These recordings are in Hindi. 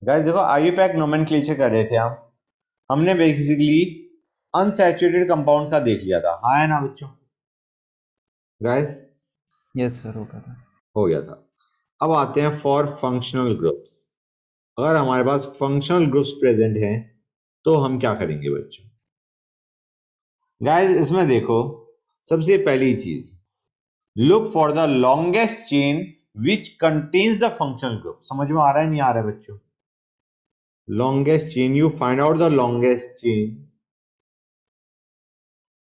गाइस देखो आईयूपैक नोमेनक्लेचर कर रहे थे हमने बेसिकली अनसैचुरेटेड कंपाउंड्स का देख लिया था, हाँ है ना बच्चों? गाइस यस सर, होगा था। हो गया था। अब आते हैं फॉर फंक्शनल ग्रुप्स। अगर हमारे पास फंक्शनल ग्रुप्स प्रेजेंट हैं तो हम क्या करेंगे बच्चों? गाइस इसमें देखो, सबसे पहली चीज, look for the longest chain which contains the functional group. समझ में आ रहा है नहीं आ रहा है बच्चों? longest chain, you find out the longest chain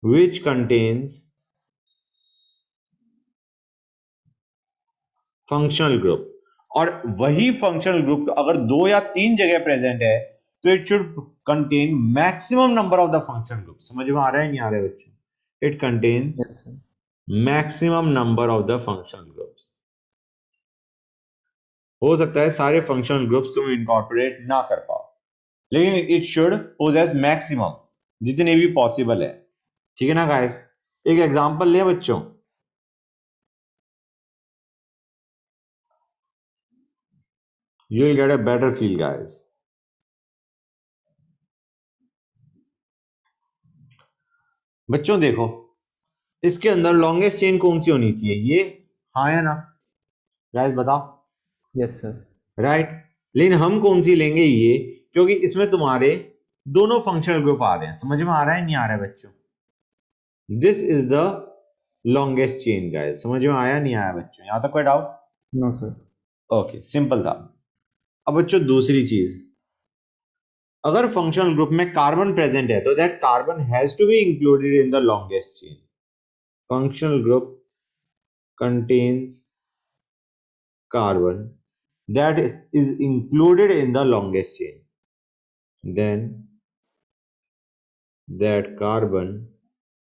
which contains functional group. और वही फंक्शनल ग्रुप अगर दो या तीन जगह प्रेजेंट है तो it should contain maximum number of the functional group. समझ में आ रहा है नहीं आ रहा है बच्चों? It contains yes sir. Maximum number of the functional groups. हो सकता है सारे फंक्शनल ग्रुप्स तुम इनकॉर्पोरेट ना कर पाओ, लेकिन इट शुड पोजेस मैक्सिमम जितने भी पॉसिबल है। ठीक है ना गाइस? एक एग्जांपल ले बच्चों। You will get a better feel, guys. बच्चों देखो, इसके अंदर लॉन्गेस्ट चेन कौन सी होनी चाहिए? ये, हाँ या ना? गाइस बताओ। Yes sir. राइट। लेकिन हम कौन सी लेंगे? ये, क्योंकि इसमें तुम्हारे दोनों फंक्शनल ग्रुप आ रहे हैं। समझ में आ रहा है नहीं आ रहा है बच्चों? This is the longest chain guys. समझ में आया नहीं आया बच्चों? यहां तक कोई doubt? No sir. Okay, simple था। अब बच्चों दूसरी चीज, अगर फंक्शनल ग्रुप में कार्बन प्रेजेंट है तो that carbon has to be included in the longest chain. Functional group contains carbon that is included in the longest chain, then that carbon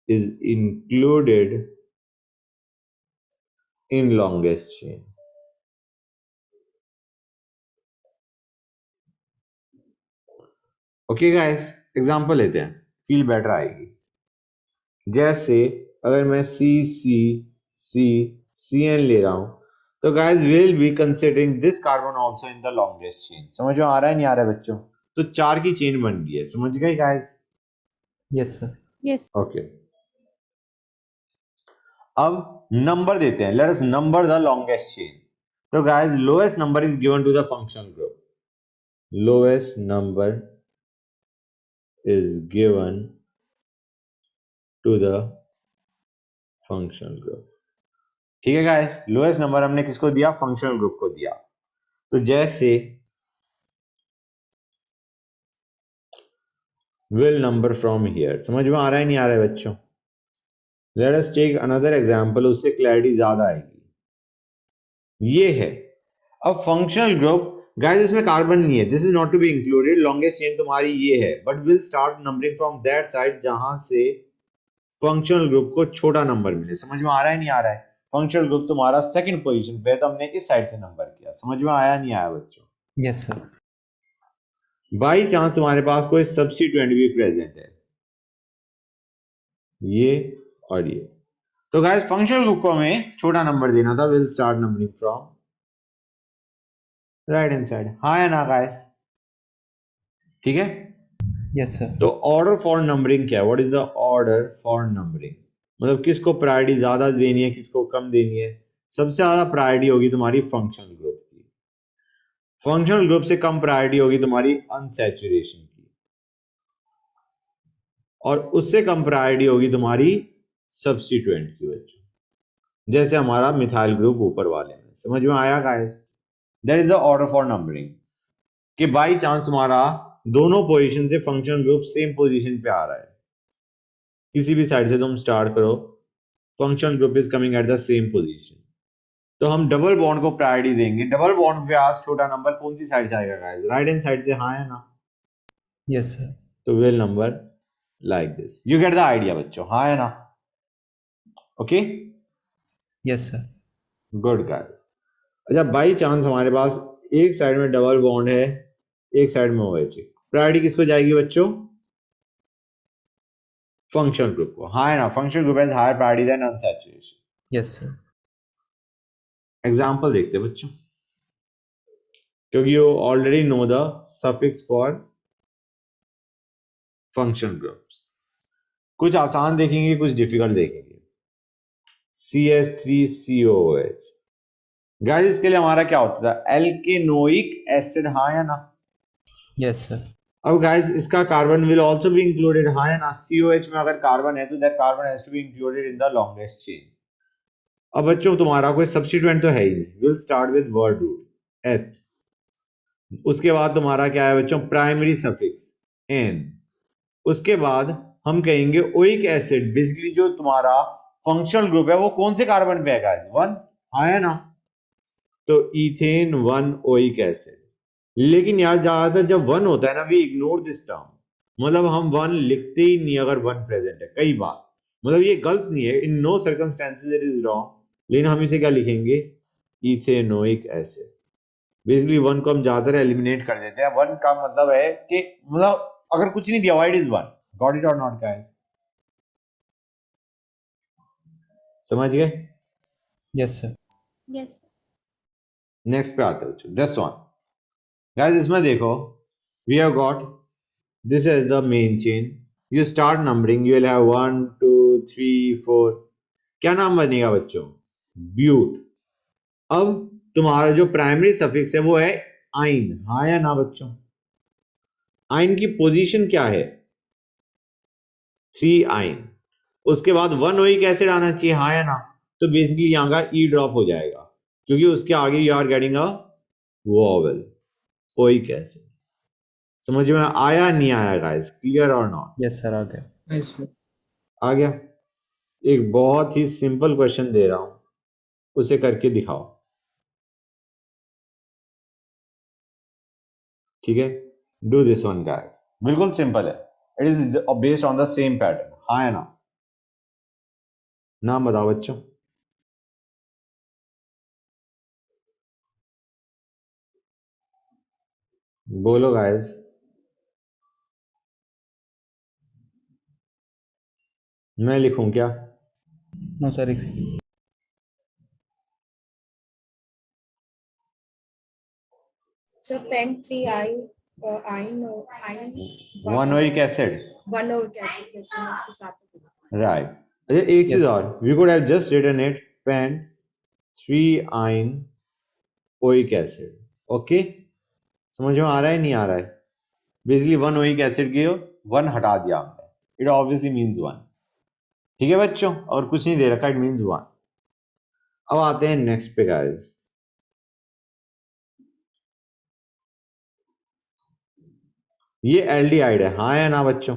is included in longest chain. Okay guys, example लेते हैं, फील बेटर आएगी। जैसे अगर मैं सी सी सी सी एन ले रहा हूं तो guys will be considering this carbon also in the longest chain. समझ में आ रहा है नहीं आ रहा है बच्चों? तो चार की चेन बन गई है। समझ गए guys? Yes sir. Yes. Okay, अब नंबर देते हैं। Let us number the longest chain. तो guys lowest number is given to the functional group. Lowest number is given to the functional group. ठीक है गाइस, लोएस्ट नंबर हमने किसको दिया? फंक्शनल ग्रुप को दिया। तो जैसे विल नंबर फ्रॉम हियर। समझ में आ रहा है नहीं आ रहा है बच्चों? Let us take another example, उससे क्लैरिटी ज्यादा आएगी। ये है अब फंक्शनल ग्रुप। गाइस इसमें कार्बन नहीं है, this is not to be included. Longest chain तुम्हारी ये है, but will start numbering from that side जहां से फंक्शनल ग्रुप को छोटा नंबर मिले। समझ में आ रहा है नहीं आ रहा है? फंक्शनल ग्रुप तुम्हारा सेकंड पोजीशन पे है तो हमने इस साइड से नंबर किया। समझ में आया नहीं आया बच्चों? Yes sir. बाई चांस तुम्हारे पास कोई सब्स्टिट्यूएंट भी प्रेजेंट है, ये और ये, तो गाइस फंक्शनल ग्रुप को हमें छोटा नंबर देना था। Will start numbering from right hand side, हाँ या ना गाइस? ठीक है। Yes sir. तो ऑर्डर फॉर नंबरिंग क्या है? What is the order for numbering? मतलब किसको प्रायोरिटी ज्यादा देनी है, किसको कम देनी है? सबसे ज्यादा प्रायोरिटी होगी तुम्हारी फंक्शनल ग्रुप की। फंक्शनल ग्रुप से कम प्रायोरिटी होगी तुम्हारी अनसैचुरेशन की, और उससे कम प्रायोरिटी होगी तुम्हारी सब्स्टिट्यूएंट की वजह, जैसे हमारा मिथाइल ग्रुप ऊपर वाले में। समझ में आया guys? That is the order for numbering. कि बाई चांस तुम्हारा दोनों पोजीशन से फंक्शनल ग्रुप सेम पोजीशन पे आ रहा है, किसी भी साइड से तुम स्टार्ट करो, functional group is coming at the same position, तो हम डबल बॉन्ड को प्रायोरिटी देंगे। डबल बॉन्ड पे आज छोटा नंबर कौन सी साइड से आएगा गाइस? राइट हैंड साइड से, हाँ है ना? Yes sir. तो will number like this. You get the idea बच्चों, हाँ है ना? Okay, yes sir. Good guys. अच्छा बाई चांस हमारे पास एक साइड में डबल बॉन्ड है, एक साइड में OH, प्रायोरिटी किसको जाएगी बच्चों? फंक्शनल ग्रुप को, हाँ है ना? Functional group has higher priority than unsaturation. Yes sir. Example देखते हैं बच्चों। क्योंकि you already know the suffix for function groups. कुछ आसान देखेंगे, कुछ डिफिकल्ट देखेंगे। CH3COOH, गाइस इसके लिए हमारा क्या होता था, एल्केनोइक एसिड, हाँ या ना। Yes, sir. अब गाइस इसका carbon will also be included, हाँ या ना। COH में अगर कार्बन है तो that carbon has to be included in the longest chain. अब बच्चों तुम्हारा कोई सब्स्टिट्यूएंट तो है ही नहीं, will start with word root eth. उसके बाद तुम्हारा क्या है बच्चों, प्राइमरी सफिक्स एन। उसके बाद हम कहेंगे ओइक एसिड, बेसिकली जो तुम्हारा फंक्शनल ग्रुप है वो कौन से कार्बन पे है गाइस, 1, हाँ या ना। तो इथेन 1 ओइक एसिड। लेकिन यार ज्यादातर जब 1 होता है ना, वी इग्नोर दिस टर्म, मतलब हम 1 लिखते ही नहीं अगर 1 प्रेजेंट है कई बार। मतलब ये गलत नहीं है, in no circumstances it is wrong, लेकिन हम इसे क्या लिखेंगे, इथेनोइक एसिड। बेसिकली 1 को हम ज्यादातर एलिमिनेट कर देते हैं। 1 का मतलब है कि मतलब अगर कुछ नहीं दिया, इट इज 1। गॉट इट और नॉट गाइस, समझ गए? Yes, sir. Yes. नेक्स्ट पे आते हो, जस्ट वन गाइस। इसमें देखो, we have got this is the main chain. You start numbering, you will have 1 2 3 4। क्या नाम बनेगा बच्चों, ब्यूट। अब तुम्हारा जो प्राइमरी सफिक्स है वो है आइन, हाँ या ना बच्चों। आइन की पोजीशन क्या है, 3 आइन। उसके बाद 1 ओइक एसिड आना चाहिए, हाँ या ना। तो बेसिकली यहां का ई ड्रॉप हो जाएगा, क्योंकि उसके आगे you are getting a vowel, oic acid. समझ में आया नहीं आया गाइस, क्लियर और नॉट? Yes, sir. आ गया. Yes, sir. आ गया। एक बहुत ही सिंपल क्वेश्चन दे रहा हूं, उसे करके दिखाओ, ठीक है। डू दिस वन गाइस, बिल्कुल सिंपल है, it is based on the same pattern, हाँ या ना। नाम बताओ बच्चों। बोलो गाइस। मैं लिखूं क्या? No, sir. Excuse. So pen 3 I know I 1 oic acid, 1 acid जैसे मैं उसको साथ में बोलूँ। राइट। अच्छा एक चीज Yes. और, we could have just written it pent 3 yne oic acid, okay. समझ में आ रहा है नहीं आ रहा है? बेसिकली 1 ओइक एसिड की 1 हटा दिया हमने, इट ऑब्वियसली मींस 1, ठीक है बच्चों, और कुछ नहीं दे रखा, इट मींस 1। अब आते हैं नेक्स्ट पे गाइस। ये एल्डिहाइड है, हाँ या ना बच्चों।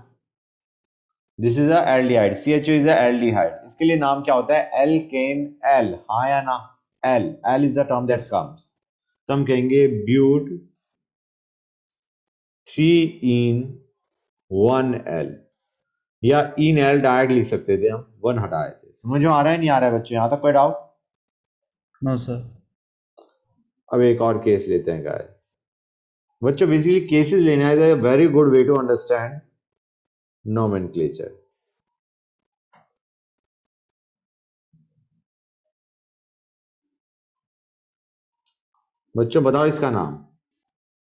This is a aldehyde, CHO is a aldehyde. इसके लिए नाम क्या होता है, एल्केन एल, हाँ या ना। L is the term that Yes. Comes, तो हम कहेंगे ब्यूट 3 इन 1 एल, या इन एल डायरेक्ट लिख सकते थे हम, 1 हटाए थे। समझ में आ रहा है नहीं आ रहा है बच्चों, यहां तक कोई डाउट? No, sir. अब एक और केस लेते हैं गाइस। बच्चों बेसिकली केसेस लेना is a very good way to understand nomenclature. बच्चों बताओ इसका नाम,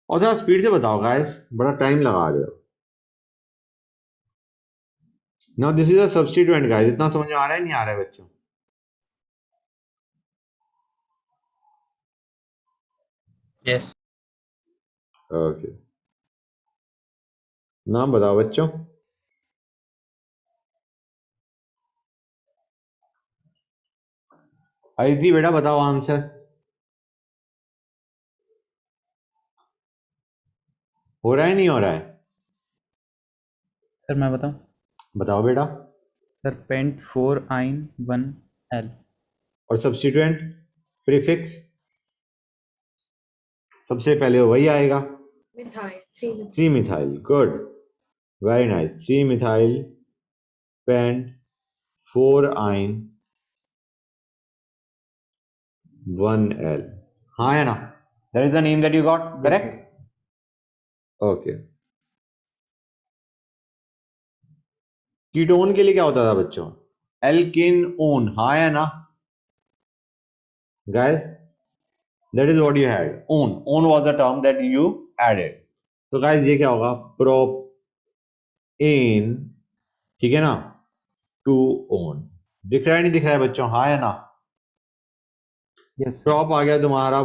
और थोड़ा स्पीड से बताओ गाइस, बड़ा टाइम लगा रहे हो। Now this is a substituent guys, इतना समझ में आ रहा है नहीं आ रहा है बच्चों? Yes. ओके, नाम बताओ बच्चों। अदिति बेटा बताओ आंसर, हो रहा है नहीं हो रहा है? Sir, मैं बताऊं? बताओ बेटा। Sir, pent 4 ine 1 L. और सब्स्टिट्यूएंट प्रीफिक्स सबसे पहले वही आएगा, methyl 3 3 methyl, good, very nice. 3 methyl paint 4 आइन 1 एल, हाँ है ना। That is the name that you got, Yes, correct? sir. Okay. Ketone के लिए क्या होता था बच्चों, एल्केन ओन, हाँ या ना guys? That is what you had, one, one was the term that you added. तो गाइस ये क्या होगा, प्रोप एन, ठीक है ना, टू ओन। दिख रहा है नहीं दिख रहा है बच्चों, हाँ या ना? yes, प्रॉप आ गया तुम्हारा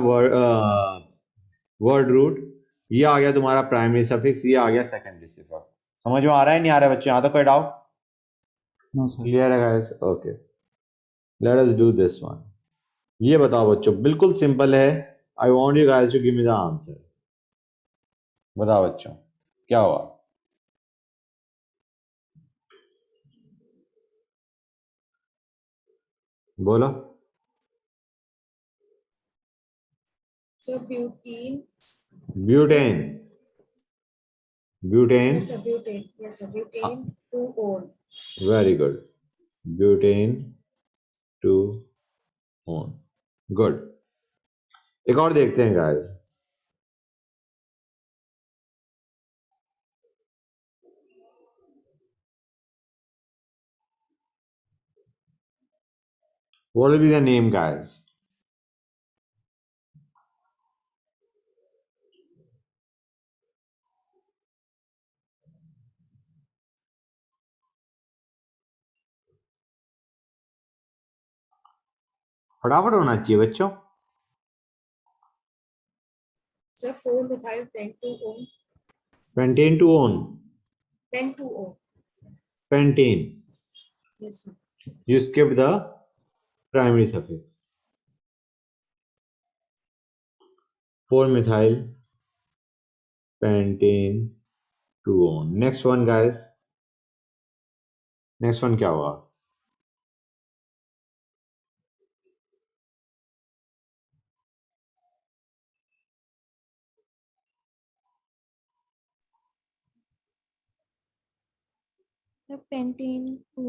वर्ड रूट, ये आ गया तुम्हारा प्राइमरी सफिक्स, ये आ गया सेकेंडरी सफिक्स। समझ में आ रहा है नहीं आ रहा है बच्चों, यहाँ तक कोई डाउट? no sir, क्लियर है guys? Okay, let us do this one. ये बताओ बच्चों, बिल्कुल सिंपल है, I want you guys to give me the answer. बताओ बच्चों क्या हुआ? बोलो। So butene. Butane, butane, Yes, sir, butane. Yes, sir, butane to on. Very good, butane two one, good. एक और देखते हैं guys, what will be the name guys? फटाफट होना चाहिए बच्चों। So 4-methyl pent-2-on. Pentane two own, Pent-2-on. Pentane, Yes, sir. you skipped the primary suffix, 4 methyl pentane two one. Next one guys, next one क्या हुआ? The pentane to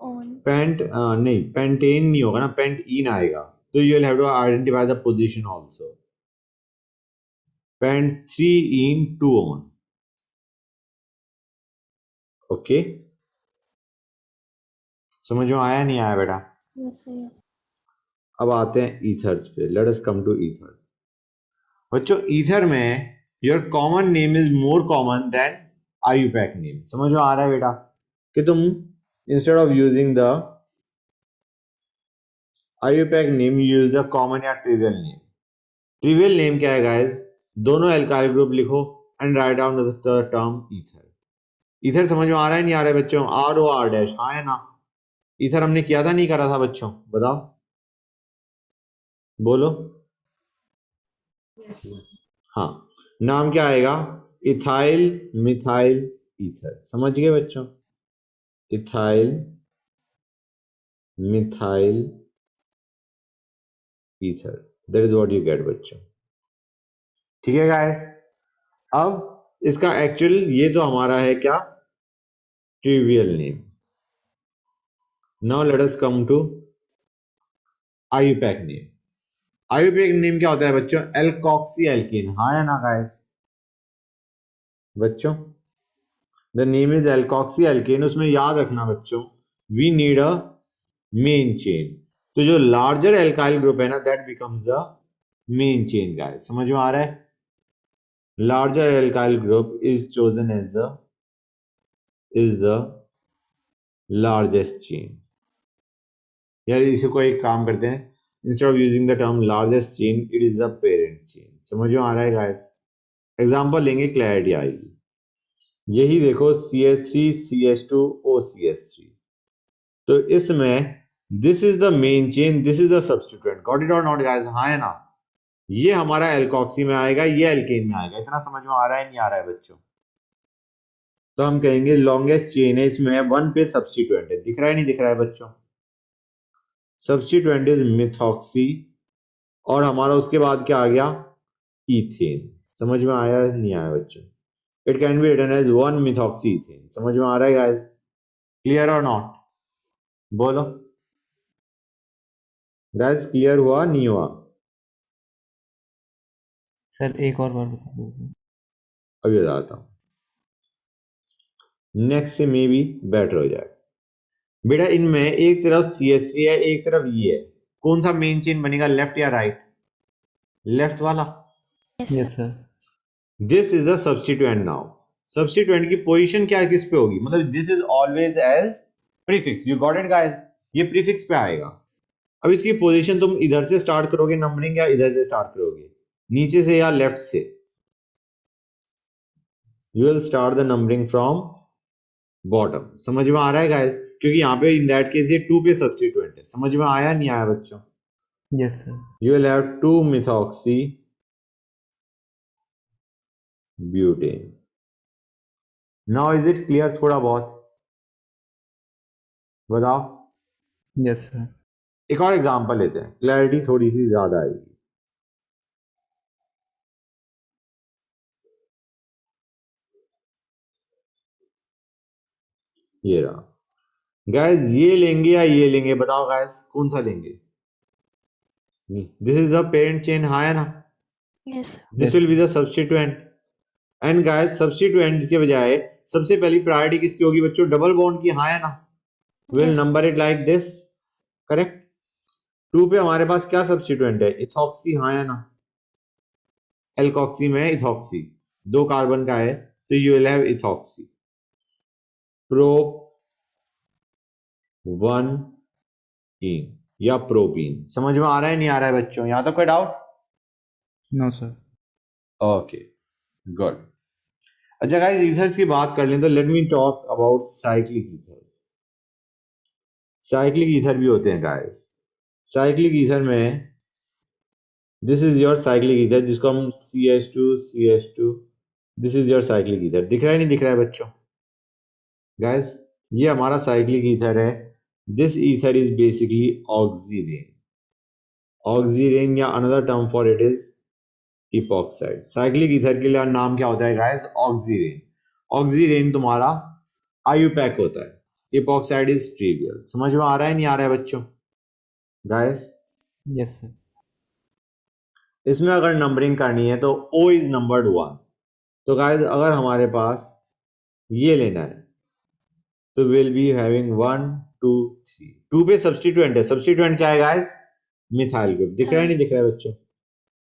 on. Pent नहीं, पेंटेन नहीं होगा ना, पेंट इन आएगा, तो you will have to identify the position also. Pent 3 en two one, okay, समझ में आया नहीं आया बेटा? Yes, sir, yes. अब आते हैं ईथर्स पे, let us come to ether. बच्चों ईथर में your common name is more common than IUPAC name. समझ में आ रहा है बेटा कि तुम instead of using the IUPAC name use the common या ट्रिवियल नेम। ट्रिवियल नेम क्या है गाइस? दोनों एल्काइल ग्रुप लिखो and write down the term ether. Ether समझ में आ रहा है नहीं आ रहा है बच्चों? आर ओ आर डैश, हाँ है ना? ईथर हमने किया था नहीं करा था बच्चों, बताओ, बोलो। Yes. हाँ, नाम क्या आएगा? Ethyl methyl ether. समझ गए बच्चों? Ethyl methyl ether, that is what you get बच्चों। ठीक है गाइस, अब इसका एक्चुअल ये तो हमारा है क्या, trivial name. Now let us come to IUPAC name. IUPAC name क्या होता है बच्चों? एल्कोक्सी एल्कीन, हाँ या ना गाइस? बच्चों the name is alkoxy alkene, उसमें याद रखना बच्चों, we need a main chain. तो जो लार्जर एल्काइल ग्रुप है ना, that becomes the main chain guys. समझ में आ रहा है? Larger alkyl group is chosen as the largest chain. यार इसी को एक काम करते हैं, instead of using the term largest chain, it is the parent chain. समझ में आ रहा है गाइस? एग्जांपल लेंगे, क्लैरिटी आएगी। यही देखो CH3 CH2 OCH3, तो इसमें this is the main chain, this is the substituent. Got it और नॉट गाइस? हाँ है ना? ये हमारा एल्कोक्सी में आएगा, ये एल्केन में आएगा। इतना समझ में आ रहा है नहीं आ रहा है बच्चों? तो हम कहेंगे लॉन्गेस्ट चेन है, इसमें 1 पे सब्स्टिट्यूएंट है। दिख रहा है नहीं दिख रहा है बच्चों? सब्स्टिट्यूएंट इज मिथॉक्सी, और हमारा उसके बाद क्या आ गया? इथेन। समझ में आया नहीं आया बच्चों? It can be written as 1 methoxy ethane. समझ में आ रहा है गाइस? क्लियर और नॉट? बोलो गाइस, क्लियर हुआ नहीं हुआ? सर एक और बार बता दीजिए। अभी बताता हूं, नेक्स्ट से मे भी बेटर हो जाए। बेटा इनमें एक तरफ CH3 है, एक तरफ ये है, कौन सा मेन चेन बनेगा, लेफ्ट या राइट? लेफ्ट वाला। Yes, sir. Yes, sir. This is the substituent now. Substituent की पोजीशन क्या किस पे होगी, मतलब this is always as prefix, you got it guys, ये प्रीफिक्स पे आएगा। अब इसकी पोजीशन तुम इधर से स्टार्ट करोगे नंबरिंग या इधर से स्टार्ट करोगे, नीचे से या लेफ्ट से? You will start the numbering from bottom. समझ में आ रहा है गाइस? क्योंकि यहाँ पे इन दैट केस ये 2 पे सब्स्टिट्यूएंट है। समझ में आया नहीं आया बच्चों? Yes, sir. You will have 2-methoxy butane. Now is it clear? थोड़ा बहुत बताओ। Yes, sir. एक और एग्जांपल लेते हैं, क्लैरिटी थोड़ी सी ज्यादा आएगी। ये रहा गाइस, ये लेंगे या ये लेंगे, बताओ गाइस कौन सा लेंगे? This is the parent chain, हाँ है ना? Yes, sir. This Yes, will be the substituent. And guys substituent के बजाय सबसे पहली प्रायोरिटी किसकी होगी बच्चों? डबल बॉन्ड की, हाँ है ना? Will Yes. Number it like this, correct. 2 पे हमारे पास क्या सब्स्टिट्यूएंट है? इथॉक्सी, हाँ है ना? एल्कोक्सी में इथॉक्सी 2 कार्बन का है, तो you will have ethoxy. Prop 1 इन या प्रोपीन। समझ में आ रहा है नहीं आ रहा है बच्चों? यहां तो कोई doubt? no, sir. Okay good. अच्छा गाइस, ईथर्स की बात कर लें तो let me talk about cyclic ethers. Cyclic ether भी होते हैं गाइस। साइक्लिक ईथर में this is your cyclic ether, जिसको हम CH2 this is your cyclic ether. दिख रहा है नहीं दिख रहा है बच्चों? गाइस ये हमारा साइक्लिक ईथर है। This ether is basically oxirane. Oxirane या another term for it is epoxide. Cyclic ether के लिए नाम क्या होता है गाइस? ऑक्सीरेन। ऑक्सीरेन तुम्हारा आयुपैक होता है, इपॉक्साइड इज ट्रिवियल। समझ में आ रहा है नहीं आ रहा है बच्चों? Guys Yes, sir. इसमें अगर नंबरिंग करनी है तो O इज नंबर्ड 1। तो गाइस अगर हमारे पास ये लेना है तो विल बी हैविंग 1 2 3। 2 पे सब्स्टिट्यूएंट है। सब्स्टिट्यूएंट क्या है गाइस? Methyl group. दिख रहा है नहीं दिख रहा है बच्चों?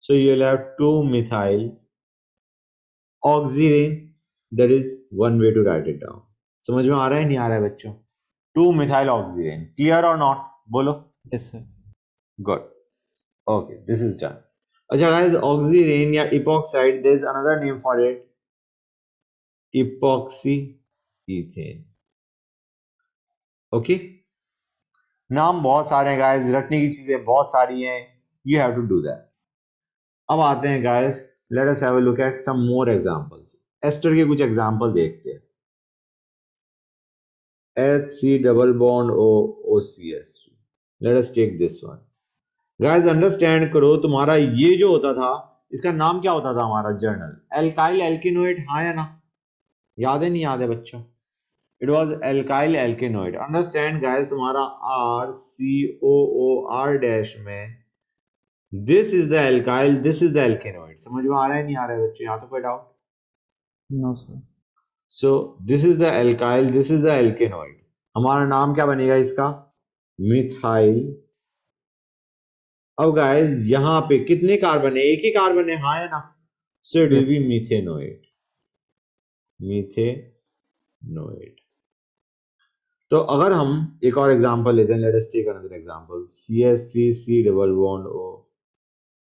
So you will have 2 methyl oxirane. That is one way to write it down. समझ में आ रहा है नहीं आ रहा है बच्चों? 2 मिथाइल ऑक्सीरेन। क्लियर और नॉट? बोलो। Yes, sir. Good, okay this is done. अच्छा गाइस, ऑक्सीरेन या epoxide, there is another name for it, epoxy ethane. Okay, नाम बहुत सारे हैं गाइस, रटने की चीजें बहुत सारी हैं, you have to do that. अब आते हैं guys, let us have a look at some more examples. Ester के कुछ एग्जांपल देखते हैं। HC double bond OCS2, let us take this one. Guys understand करो, तुम्हारा ये जो होता था इसका नाम क्या होता था हमारा? जर्नल एल्काइल एल्केनोइड, हाँ या ना? याद है नहीं याद है बच्चों? It was alkyl alkanoate. Understand guys, तुम्हारा RCOOR डैश में this is the alkyl, this is the alkanoate. समझ में आ रहा है नहीं आ रहा है बच्चों? यहाँ तो कोई doubt? No, sir. So this is the alkyl, this is the alkanoate. हमारा नाम क्या बनेगा इसका? मिथाइल। अब गाइस यहाँ पे कितने कार्बन है? एक ही कार्बन है, हाँ है ना? So it will be methanoate. Methanoate. तो अगर हम एक और एग्जांपल लेते हैं, let us take another example, CH3C double bond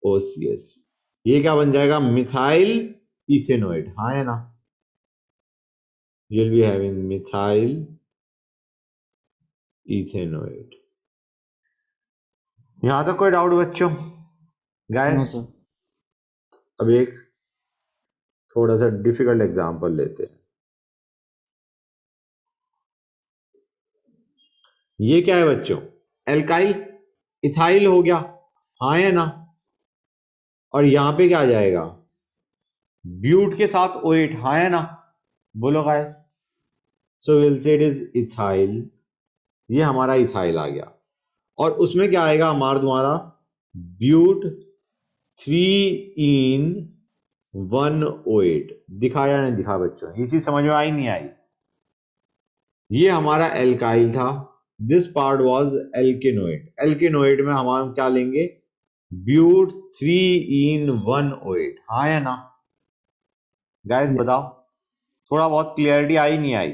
OCS। ये क्या बन जाएगा? मिथाइल इथेनोइड, हाँ है ना? You will be having methyl इथेनोइड। यहां तक कोई डाउट बच्चों? No, guys sir. अब एक थोड़ा सा डिफिकल्ट एग्जांपल लेते हैं। ये क्या है बच्चों? एल्काइल इथाइल हो गया, हाँ है ना? और यहां पे क्या आ जाएगा? ब्यूट के साथ OH, हाँ है ना? बोलो guys. So will say it is ethyl. ये हमारा इथाइल आ गया, और उसमें क्या आएगा हमारा तुम्हारा? ब्यूट 3 in 1 OH। दिखाया नहीं दिखा बच्चों? ये चीज समझ में आई नहीं आई? ये हमारा एल्काइल था, दिस पार्ट वाज एल्केनोइड। एल्केनोइड में हम क्या लेंगे? ब्यूट 3 in 1 OH, हाँ या ना गाइस बताओ, थोड़ा बहुत क्लियरिटी आई नहीं आई?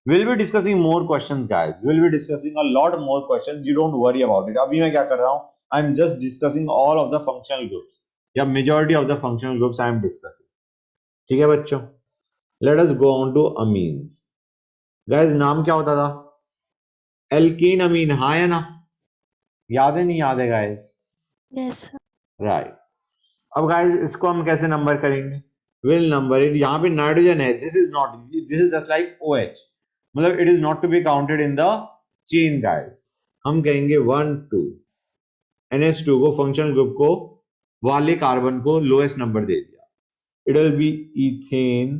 We'll be discussing more questions guys, we'll be discussing a lot more questions, you don't worry about it. अभी मैं क्या कर रहा हूँ, I'm just discussing all of the functional groups या majority of the functional groups I am discussing. ठीक है बच्चों, let us go on to amines. Guys नाम क्या होता था? एल्कीन अमीन, हाँ या ना? याद है नहीं याद है गाइस? Yes, sir. राइट. अब गाइस इसको हम कैसे नंबर करेंगे? Will number it. यहाँ पे नाइट्रोजन है, this is not, this is just like OH, मतलब it is not to be counted in the chain guys. हम कहेंगे 1 2, NH2 को फंक्शनल ग्रुप को वाले कार्बन को लोएस्ट नंबर दे दिया, it will be ethane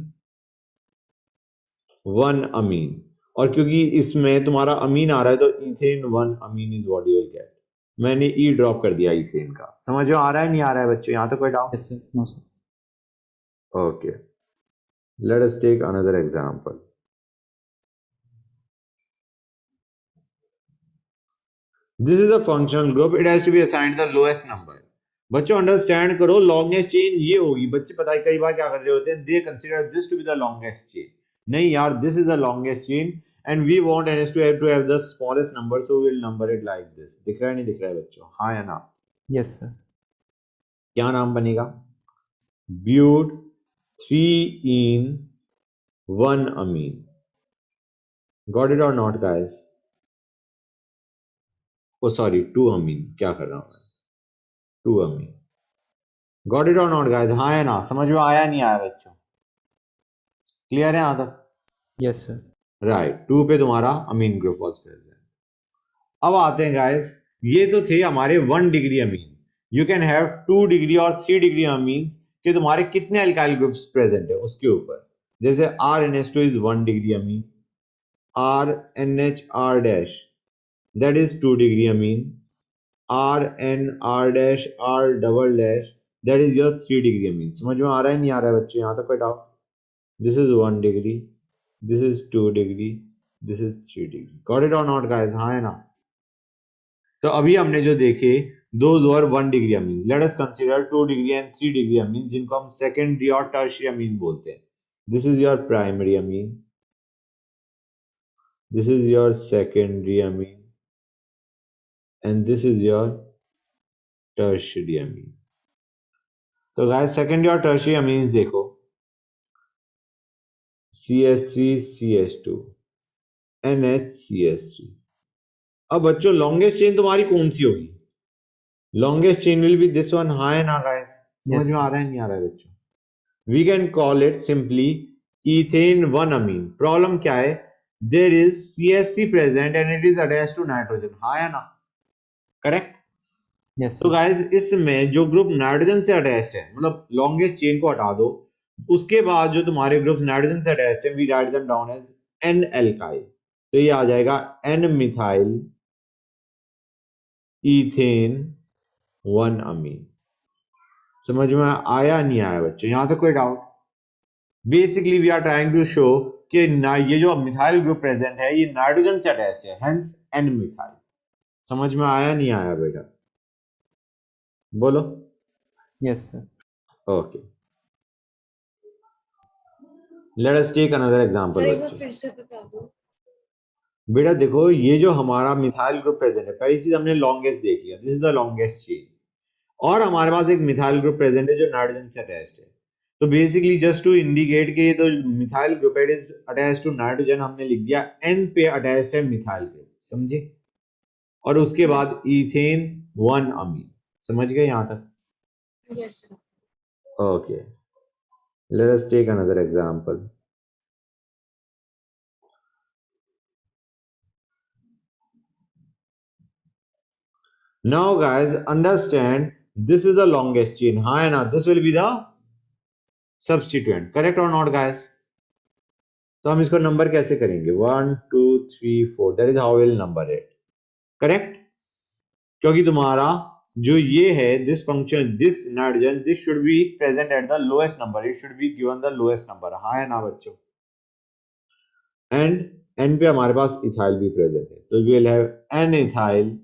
1 amine. और क्योंकि इसमें तुम्हारा अमीन आ रहा है तो ethane 1 amine is what you will get. मैंने ई ड्रॉप कर दिया इथेन का. समझ में आ रहा है नहीं आ रहा है बच्चों? यहाँ तो कोई doubt? Yes, sir. No, sir. Okay, let us take another example. This is a functional group, it has to be assigned the lowest number. बच्चों अंडरस्टैंड करो, लॉन्गेस्ट चेन ये होगी. बच्चे पता है कई बार क्या कर रहे होते हैं, they consider this to be the longest chain. नहीं यार, this is the longest chain and we want NH2 to have the smallest number, so we will number it like this. दिख रहा है नहीं दिख रहा है बच्चों? हाँ या ना? Yes, sir. क्या नाम बनेगा? ब्यूट 3 in 1 amine. Got it or not guys? Oh sorry, 2 amine. क्या कर रहा हूं मैं? 2 amine. Got it or not guys? हाँ या ना? समझ में आया नहीं आया बच्चों? क्लियर है यहाँ तक? Yes, sir. राइट. 2 पे तुम्हारा अमीन ग्रुप वाज प्रेजेंट. अब आते हैं गाइस, ये तो थे हमारे 1 degree amine. You can have 2 degree और 3 डिग्री अमीन्स कि तुम्हारे कितने अल्काइल ग्रुप्स प्रेजेंट है उसके ऊपर. जैसे RNH2 is 1 degree amine, RNHR dash that is 2 degree amine, RNR dash R double dash that is your 3 degree amine. समझ में आ रहा है नहीं आ रहा है बच्चों? यहाँ तक कोई doubt? This is 1 degree, this is 2 degree, this is 3 degree. Got it or not guys? हाँ है ना? तो अभी हमने जो देखे those were 1 degree amines. Let us consider 2 degree and 3 degree amines जिनको हम secondary और tertiary amine बोलते हैं. This is your primary amine, this is your secondary amine and this is your tertiary amine. तो guys secondary और tertiary amines देखो, CH3 CH2 NHCH3. अब बच्चों लॉन्गेस्ट चेन तुम्हारी कौन सी होगी? Longest chain will be this one. हाँ है ना गाइस? समझ में आ रहा है नहीं आ रहा है बच्चों? We can call it simply ethane 1 amine. Problem क्या है? There is CH3 present and it is attached to nitrogen. हाँ या ना? करेक्ट. Yes, तो sir. गाइस इसमें जो ग्रुप नाइट्रोजन से अटैच्ड है, मतलब लॉन्गेस्ट चेन को हटा दो, उसके बाद जो तुम्हारे ग्रुप नाइट्रोजन से अटैच्ड है, we write them down as N alkyl. तो ये आ जाएगा N मिथाइल इथेन 1 अमीन. समझ में आया नहीं आया बच्चों? यहां तक कोई doubt? Basically we are trying to show कि ये जो मिथाइल ग्रुप प्रेजेंट है ये नाइट्रोजन से अटैच है, हेंस N मिथाइल. समझ में आया नहीं आया बेटा? बोलो. Yes, sir. Okay, let us take another example. फिर से बता दो. बेटा देखो, ये जो हमारा मिथाइल ग्रुप प्रेजेंट है, पहली चीज हमने लॉन्गेस्ट देख लिया, this is the longest chain. और हमारे पास एक मिथाइल ग्रुप प्रेजेंट है जो नाइट्रोजन से अटैच्ड है. तो बेसिकली जस्ट टू इंडिकेट कि ये तो methyl group is attached to nitrogen, हमने लिख दिया N पे अटैच्ड है मिथाइल ग्रुप. समझे? और उसके बाद इथेन 1 अमीन. समझ गए यहां तक? Yes sir. Okay, let us take another example. Now guys understand, this is the longest chain. हाँ है ना? This will be the substituent. Correct or not guys? तो हम इसको नंबर कैसे करेंगे? 1 2 3 4. That is how we will number it. Correct? क्योंकि तुम्हारा जो ये है this function, this nitrogen, this should be present at the lowest number. It should be given the lowest number. हाँ है ना बच्चों? And N पे हमारे पास इथाइल भी प्रेजेंट है, तो we will have N ethyl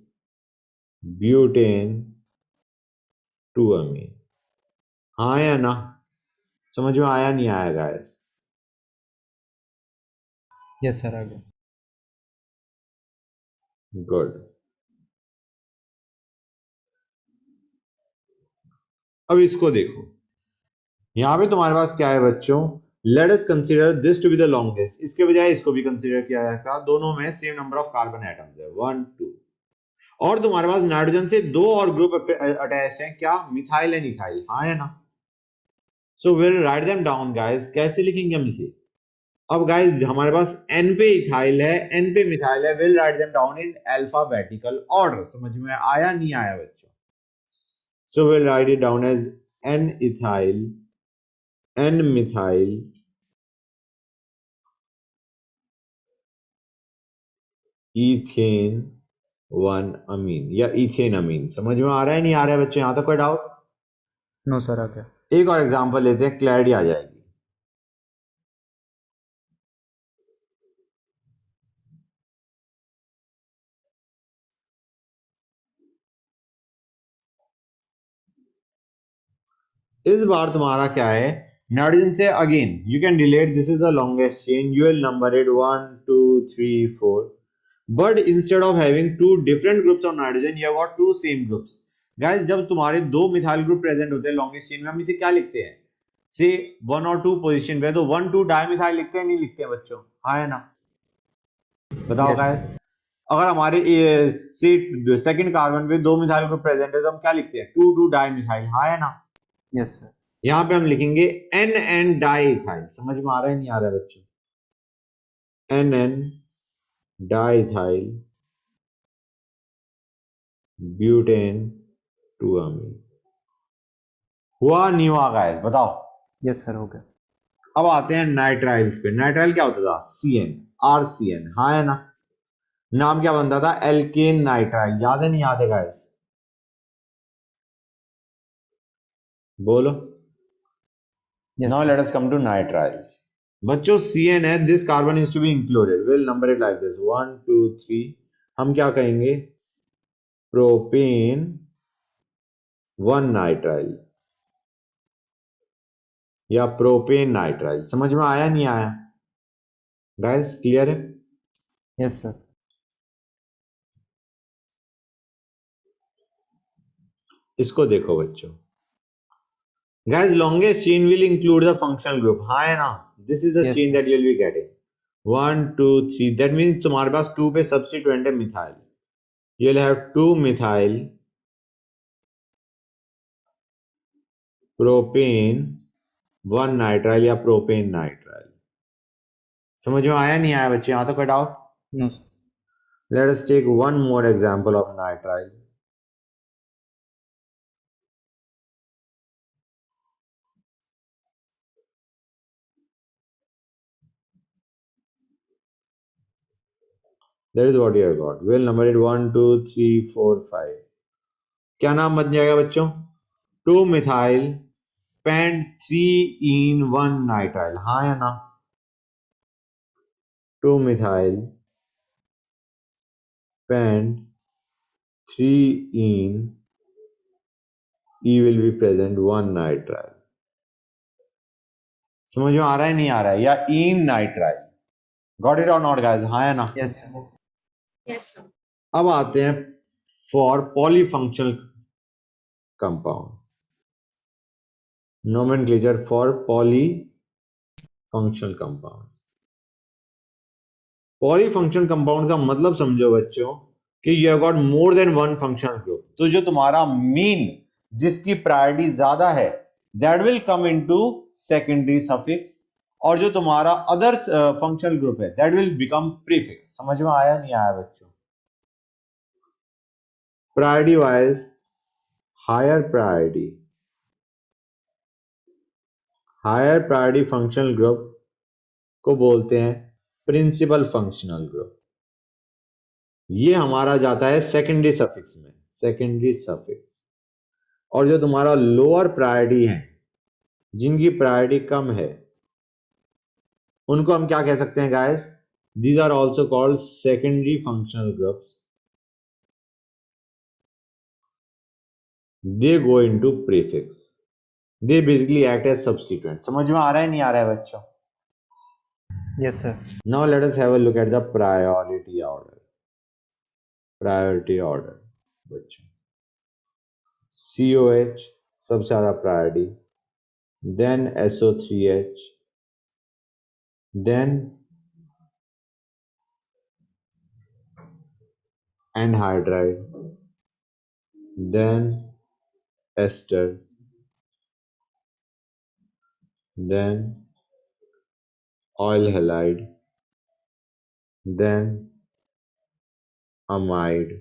butane two amine. हाँ या ना? समझ में आया नहीं आया गाइस? यस सर, आ गया। गुड। अब इसको देखो, यहां पे तुम्हारे पास क्या है बच्चों? Let us consider this to be the longest. इसके बजाय इसको भी कंसीडर किया जाता है। दोनों में same number of carbon atoms है, 1 2। और तुम्हारे पास नाइट्रोजन से दो और ग्रुप अटैच्ड हैं, क्या? Methyl and ethyl. हाँ है ना? So will write them down guys. कैसे लिखेंगे हम इसे? अब गाइस हमारे पास n पे इथाइल है, n पे मिथाइल है। Will write them down in alphabetical order. समझ में आया नहीं आया बच्चों? So will write it down as n ethyl, n methyl, ethane 1 amine या इथेन अमीन। समझ में आ रहा है नहीं आ रहा है बच्चों? यहां तक कोई डाउट? नो सर, आ गया। एक और एग्जांपल लेते हैं, क्लैरिटी आ जाएगी। इस बार तुम्हारा क्या है? नाइट्रोजन से again you can relate, this is the longest chain, you will number it 1 2 3 4। But instead of having two different groups of nitrogen you have got two same groups. Guys जब तुम्हारे दो मिथाइल ग्रुप प्रेजेंट होते हैं लॉन्गेस्ट चेन में, हम इसे क्या लिखते हैं? से 1 और 2 पोजीशन पे तो 1 2 डाइमिथाइल लिखते हैं, नहीं लिखते हैं बच्चों? हाँ है ना? बताओ यस गाइस। सर। अगर हमारे से सेकंड कार्बन पे दो मिथाइल ग्रुप प्रेजेंट है तो हम क्या लिखते हैं? 2 2 डाइमिथाइल। हाँ है ना? Yes sir. यहां पे हम लिखेंगे एन एन डाइथाइल। समझ में आ रहा है नहीं आ रहा है बच्चों? एन एन डाइथाइल ब्यूटेन 2 अमीन। हुआ नहीं हुआ गाइस? बताओ। यस सर, हो गया। अब आते हैं नाइट्राइल्स पे। नाइट्राइल क्या होता था? CN, RCN। हाँ है ना? नाम क्या बनता था? Alkane nitrile. याद है नहीं याद है गाइस? बोलो। Yes now sir. Let us come to nitriles. बच्चों CN है, this carbon is to be included. Will number it like this 1 2 3। हम क्या कहेंगे? प्रोपेन 1 नाइट्राइल या प्रोपेन नाइट्राइल। समझ में आया नहीं आया गाइस? क्लियर है? Yes sir. इसको देखो बच्चों। Guys longest chain will include the functional group. हाँ है ना? This is the yes chain sir. That you will be getting 1 2 3। That means तुम्हारे पास 2 पे सब्स्टिट्यूएंट है methyl. You will have 2 methyl propane 1 nitrile या प्रोपेन नाइट्राइल। समझ में आया नहीं आया बच्चे? यहां तक कोई doubt? No sir. Let us take one more example of nitrile. That is what you have got. We'll number it 1 2 3 4 5। क्या नाम बन जाएगा बच्चों? 2 मिथाइल पेंट 3 इन 1 नाइट्राइल। हाँ या ना? 2 methyl paint 3 in E will be present 1 nitrile. समझ में आ रहा है नहीं आ रहा है? या इन नाइट्राइल। गॉट इट और नॉट गाइस? हाँ या ना? Yes sir. Yes, sir. अब आते हैं for polyfunctional compound. Nomenclature for polyfunctional compound. Polyfunctional compound का मतलब समझो बच्चों कि you have got more than one functional group. तो जो तुम्हारा मीन जिसकी प्रायोरिटी ज्यादा है that will come into secondary suffix, और जो तुम्हारा अदर फंक्शनल ग्रुप है दैट विल बिकम प्रीफिक्स। समझ में आया नहीं आया बच्चों? Priority wise higher priority functional group को बोलते हैं प्रिंसिपल फंक्शनल ग्रुप। ये हमारा जाता है सेकेंडरी सफिक्स में, सेकेंडरी सफिक्स। और जो तुम्हारा लोअर प्रायोरिटी है, जिनकी प्रायोरिटी कम है, उनको हम क्या कह सकते हैं guys? These are also called secondary functional groups. They go into prefix, they basically act as substituent. समझ में आ रहा है नहीं आ रहा है बच्चों? Yes, sir. Now let us have a look at the priority order. Priority order बच्चों, COH सबसे ज्यादा priority, then SO3H, then anhydride, then ester, then oil halide, then amide,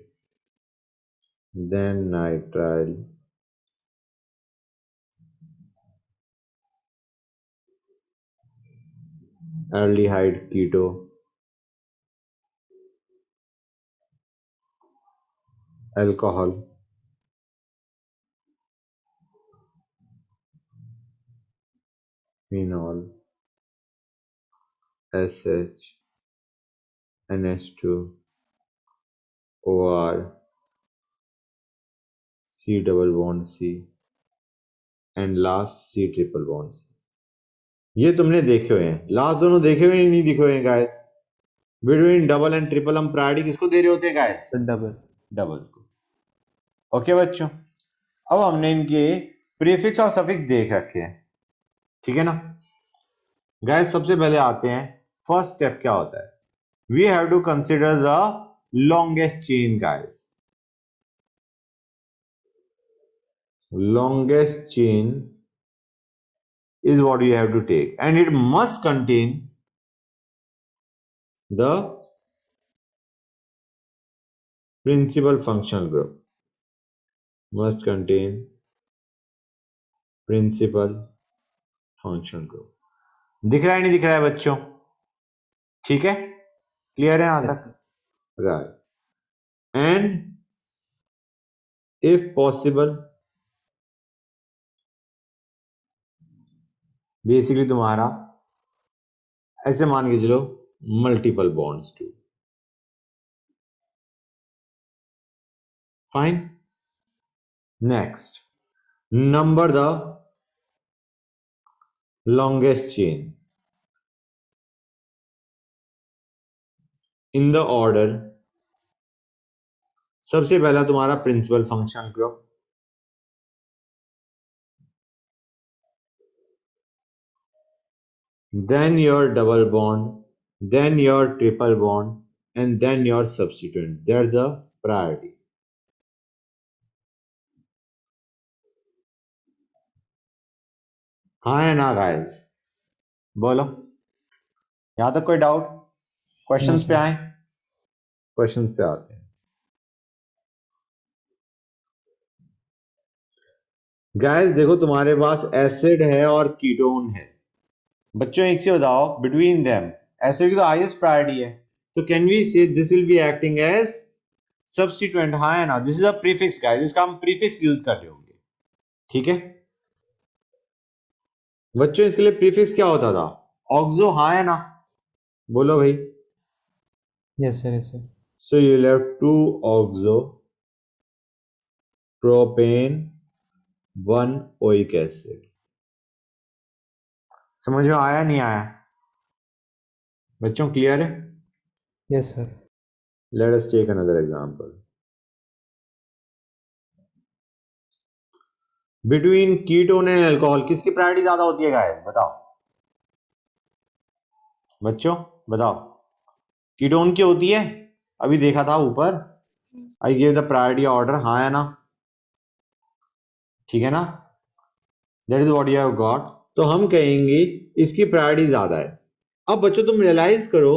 then nitrile, aldehyde keto, alcohol, phenol, SH, NH2, OR, C double bond C, and last C triple bond C। ये तुमने देखे हुए हैं, लास्ट दोनों देखे हुए नहीं दिखे हुए हैं guys? Between double and triple हम प्रायोरिटी किसको दे रहे होते हैं गाइस? Double. डबल को। ओके बच्चों, अब हमने इनके प्रीफिक्स और सफिक्स देख रखे हैं, ठीक है ना गाइस? सबसे पहले आते हैं, फर्स्ट स्टेप क्या होता है? We have to consider the longest chain guys. longest chain is what you have to take, and it must contain the principal functional group, must contain principal functional group। दिख रहा है नहीं दिख रहा है बच्चों? ठीक है, क्लियर है यहां तक? Right. And if possible, basically तुम्हारा ऐसे मान के चलो multiple bonds too. Fine. Next, number the longest chain in the order। सबसे पहला तुम्हारा principal functional group, then your double bond, then your triple bond, and then your substituent। There's a priority। हाँ है ना गाइस? बोलो, यहां तक कोई डाउट? क्वेश्चंस पे आए? क्वेश्चंस पे आते हैं। गाइस देखो, तुम्हारे पास एसिड है और कीटोन है। बच्चों एक से बताओ, बिटवीन देम एसिड की तो हाईएस्ट प्रायोरिटी है, तो can we say this will be acting as substituent? हाँ है ना? This is a prefix guys, इसका हम प्रीफिक्स यूज कर रहे होंगे, ठीक है बच्चों? इसके लिए प्रीफिक्स क्या होता था? ऑक्सो। हाँ है ना? बोलो भाई। Yes, sir. Yes, sir. So you will have 2 oxo propane 1 oic acid. समझ में आया नहीं आया बच्चों? क्लियर है? Yes, sir. Let us take another example. Between ketone and alcohol किसकी प्रायोरिटी ज्यादा होती है गाइस? बताओ बच्चों, बताओ। कीटोन की होती है, अभी देखा था ऊपर। I give the priority order. हाँ है ना? ठीक है ना? That is what you have got. तो हम कहेंगे इसकी प्रायोरिटी ज्यादा है। अब बच्चों तुम रियलाइज करो,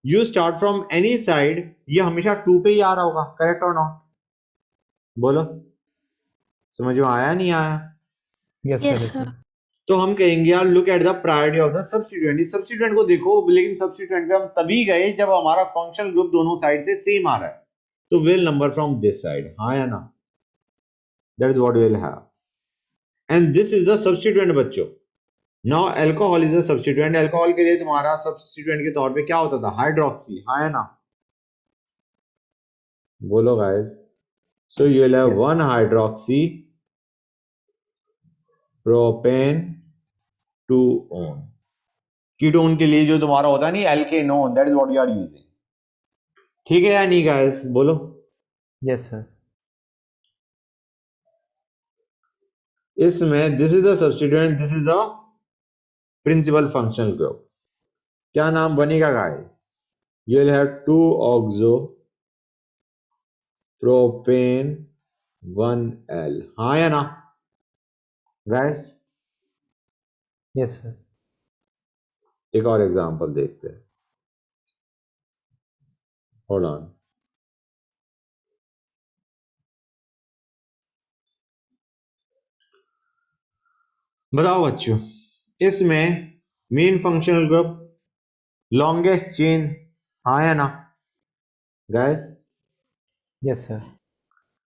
you start from any side, ये हमेशा 2 पे ही आ रहा होगा, करेक्ट और नॉट? बोलो, समझ में आया नहीं आया? Yes, Yes, sir. sir. तो हम कहेंगे यार, look at the priority of the substituent. इस सब्स्टिट्यूएंट को देखो, लेकिन सब्स्टिट्यूएंट पे हम तभी गए जब हमारा फंक्शनल ग्रुप दोनों साइड से सेम आ रहा है, तो will number from this side. हाँ या ना? That is what will have, and this is the substituent बच्चों। Now alcohol is the substituent. Alcohol के लिए तुम्हारा सब्स्टिट्यूएंट के तौर पे क्या होता था? हाइड्रोक्सी। हाँ या ना? बोलो guys. So you will have 1 hydroxy propane two one. Ketone के लिए जो तुम्हारा होता है नहीं alkanone, that is what you are using. ठीक है या नहीं गाइस, बोलो। Yes, sir. इसमें this is the substituent, this is the principal functional group. क्या नाम बनेगा guys? You will have 2 oxo propane 1L। हाँ या ना गाइस? Yes, sir. एक और एग्जांपल देखते हैं। Hold on. बताओ बच्चों, इसमें main functional group longest chain, हाँ या ना guys? Yes, sir.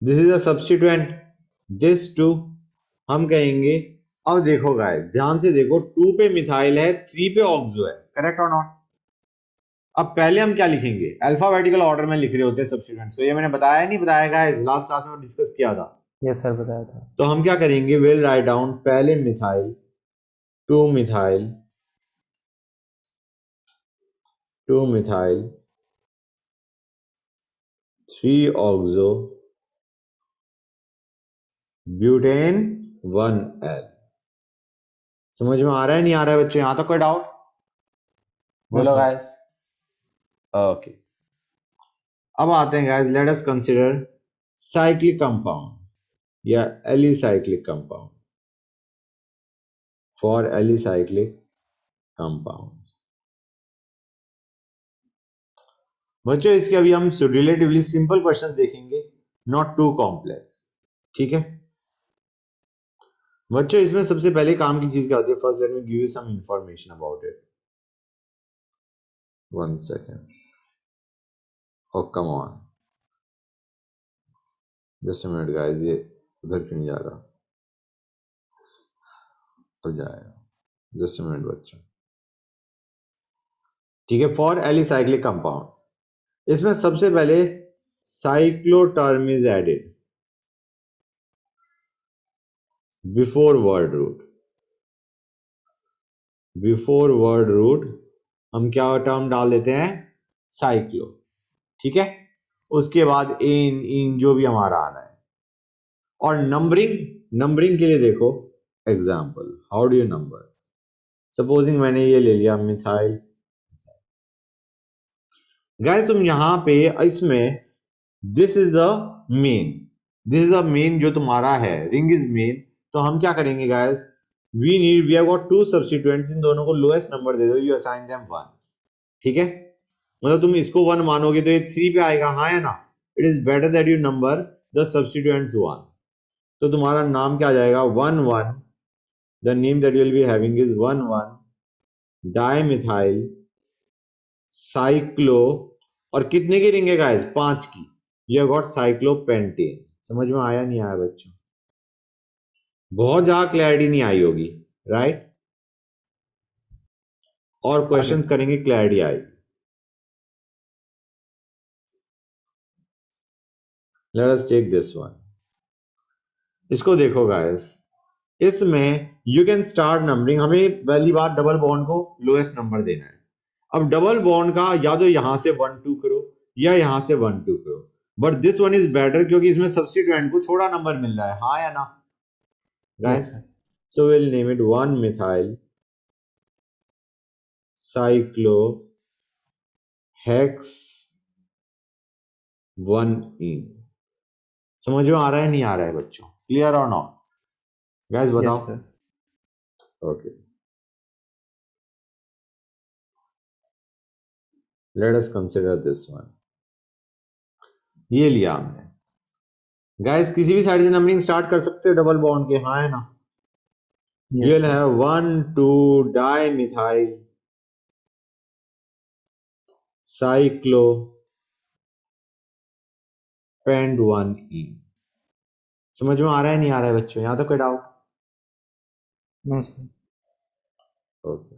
This is a substituent, this too हम कहेंगे। अब देखो गाइस, ध्यान से देखो, 2 पे मिथाइल है, 3 पे ऑक्सो है, करेक्ट और नॉट? अब पहले हम क्या लिखेंगे? अल्फाबेटिकल ऑर्डर में लिख रहे होते हैं सब्स्टिट्यूएंट्स को। ये मैंने बताया नहीं बताया गाइस? लास्ट क्लास में डिस्कस किया था। Yes, sir. बताया था. तो हम क्या करेंगे? विल राइट डाउन पहले methyl, 2 methyl, 2 methyl, 3 oxo butane 1L। समझ में आ रहा है नहीं आ रहा है बच्चों? यहां तक कोई डाउट? बोलो sir. गाइस। ओके, अब आते हैं guys, let us consider cyclic compound या alicyclic compound. For alicyclic compound बच्चों, इसके अभी हम रिलेटिवली सिंपल क्वेश्चंस देखेंगे, नॉट टू कॉम्प्लेक्स। ठीक है बच्चों, इसमें सबसे पहले काम की चीज क्या होती है? First let me give you some information about it. 1 second. Oh come on, just a minute guys, ये उधर क्यों जा रहा? तो जाएगा, जस्ट अ मिनट बच्चों। ठीक है, फॉर एलिसाइक्लिक कंपाउंड इसमें सबसे पहले cyclo term is added before word root. Before word root हम क्या टर्म डाल देते हैं? साइक्लो। ठीक है, उसके बाद इन इन जो भी हमारा आना है। और नंबरिंग, नंबरिंग के लिए देखो example, how do you number? Supposing मैंने ये ले लिया मिथाइल। गाइस तुम यहां पे इसमें this is the main, this is the main जो तुम्हारा है, रिंग इज मेन। तो हम क्या करेंगे guys? We have got 2 substituents, इन दोनों को लोएस्ट नंबर दे दो, यू असाइन देम 1। ठीक है, मतलब तुम इसको 1 मानोगे तो ये 3 पे आएगा, हाँ या ना? It is better that you number the substituents 1। तो तुम्हारा नाम क्या आ जाएगा? 1 1, the name that you will be having is 1 1 dimethyl cyclo. और कितने की रिंग है गाइस? 5 की। You have got cyclopentane. समझ में आया नहीं आया बच्चों? बहुत ज्यादा क्लैरिटी नहीं आई होगी, राइट? और क्वेश्चंस करेंगे, क्लैरिटी आएगी। Let us take this one. इसको देखो गाइस, इसमें यू कैन स्टार्ट नंबरिंग। हमें पहली बार डबल बॉन्ड को लोएस्ट नंबर देना है। अब डबल बॉन्ड का या तो यहां से 1 2 करो या यहां से 1 2 करो, but this one is better क्योंकि इसमें सब्स्टिट्यूएंट को थोड़ा नंबर मिल रहा है, हाँ या ना guys? So will name it 1 methyl cyclo hex 1 इन। समझ में आ रहा है नहीं आ रहा है बच्चों? क्लियर और नॉट गाइस? बताओ। Yes, sir. Okay, let us consider this one. ये लिया हमने गाइस, किसी भी साइड से नंबरिंग स्टार्ट कर सकते हो डबल बॉन्ड के, हाँ है ना? Yes, You will sir. have 1 2 dimethyl cyclopent 1 ene। समझ में आ रहा है नहीं आ रहा है बच्चों? यहां तक कोई doubt? No, sir. Okay,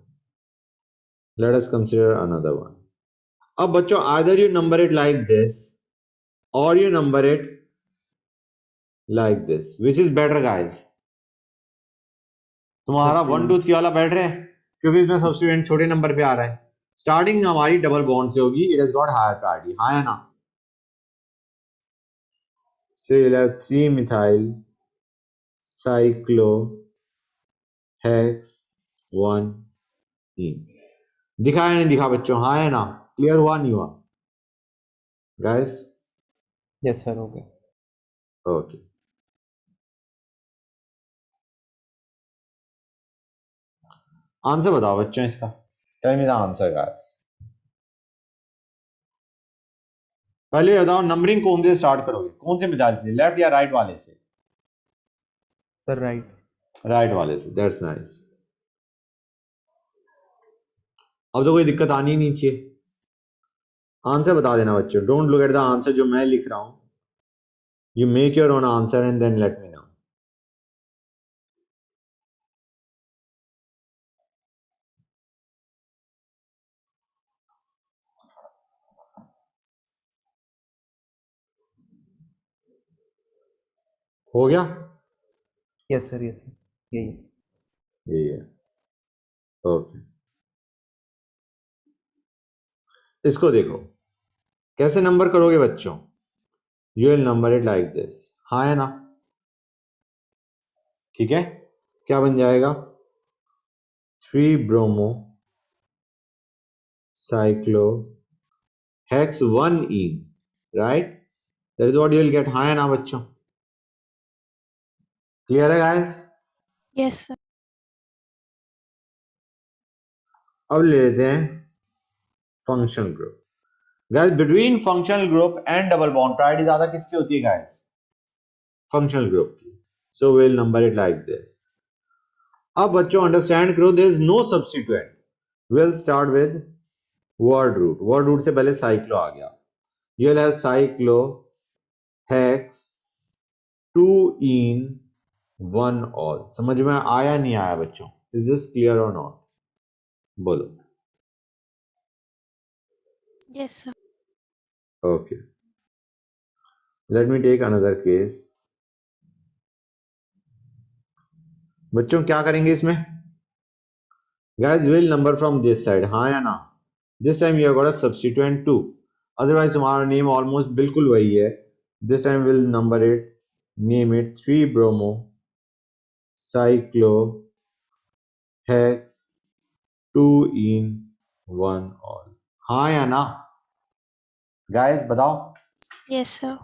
let us consider another one. अब बच्चों either you number it like this और you number it like this, which is better guys? तुम्हारा 1 2 3 वाला बैठ रहा है क्योंकि इसमें सब्स्टिट्यूएंट छोटे नंबर पे आ रहा है। स्टार्टिंग हमारी डबल बॉन्ड से होगी, it has got higher priority, हाँ या ना? So you'll have 3 methyl cyclohex 1 ene. दिखा या नहीं दिखा बच्चों, हाँ या ना? क्लियर हुआ नहीं हुआ गाइस? यस सर, हो गया। ओके, आंसर बताओ बच्चों इसका। Tell me the answer guys. पहले बताओ नंबरिंग कौन से स्टार्ट करोगे, कौन से मिसाइल से, लेफ्ट या राइट वाले से? Sir right. राइट वाले से, दैट्स नाइस। अब तो कोई दिक्कत आनी ही नहीं चाहिए। आंसर बता देना बच्चों, don't look at the answer जो मैं लिख रहा हूं, you make your own answer and then let me know. हो गया? यस सर, यस सर, यही है। यही है, ओके। इसको देखो कैसे नंबर करोगे बच्चों, you will number it like this, हाँ है ना? ठीक है, क्या बन जाएगा? 3 bromo cyclo hex 1 in, right? That is what you will gate, हाँ है ना बच्चों? क्लियर है गाइस? Yes, sir. अब ले लेते हैं functional group. Guys between functional group and double bond priority ज्यादा किसकी होती है गाइस? फंक्शनल ग्रुप की। So will number it like this. अब बच्चों अंडरस्टैंड करो, there is no substituent, will start with word root. Word root से पहले साइक्लो आ गया, you will have cyclo hex 2 en 1 ol. समझ में आया नहीं आया बच्चों? इज दिस क्लियर और नॉट? बोलो। Yes, sir. Okay, let me take another case. बच्चों क्या करेंगे इसमें? Guys will number from this side, हाँ या ना? This time you have got a substituent 2, otherwise तुम्हारा नेम ऑलमोस्ट बिल्कुल वही है। This time will number it, name it 3 bromo cyclo hex 2 en 1 ol, हाँ या ना? गाइस बताओ, Yes, sir.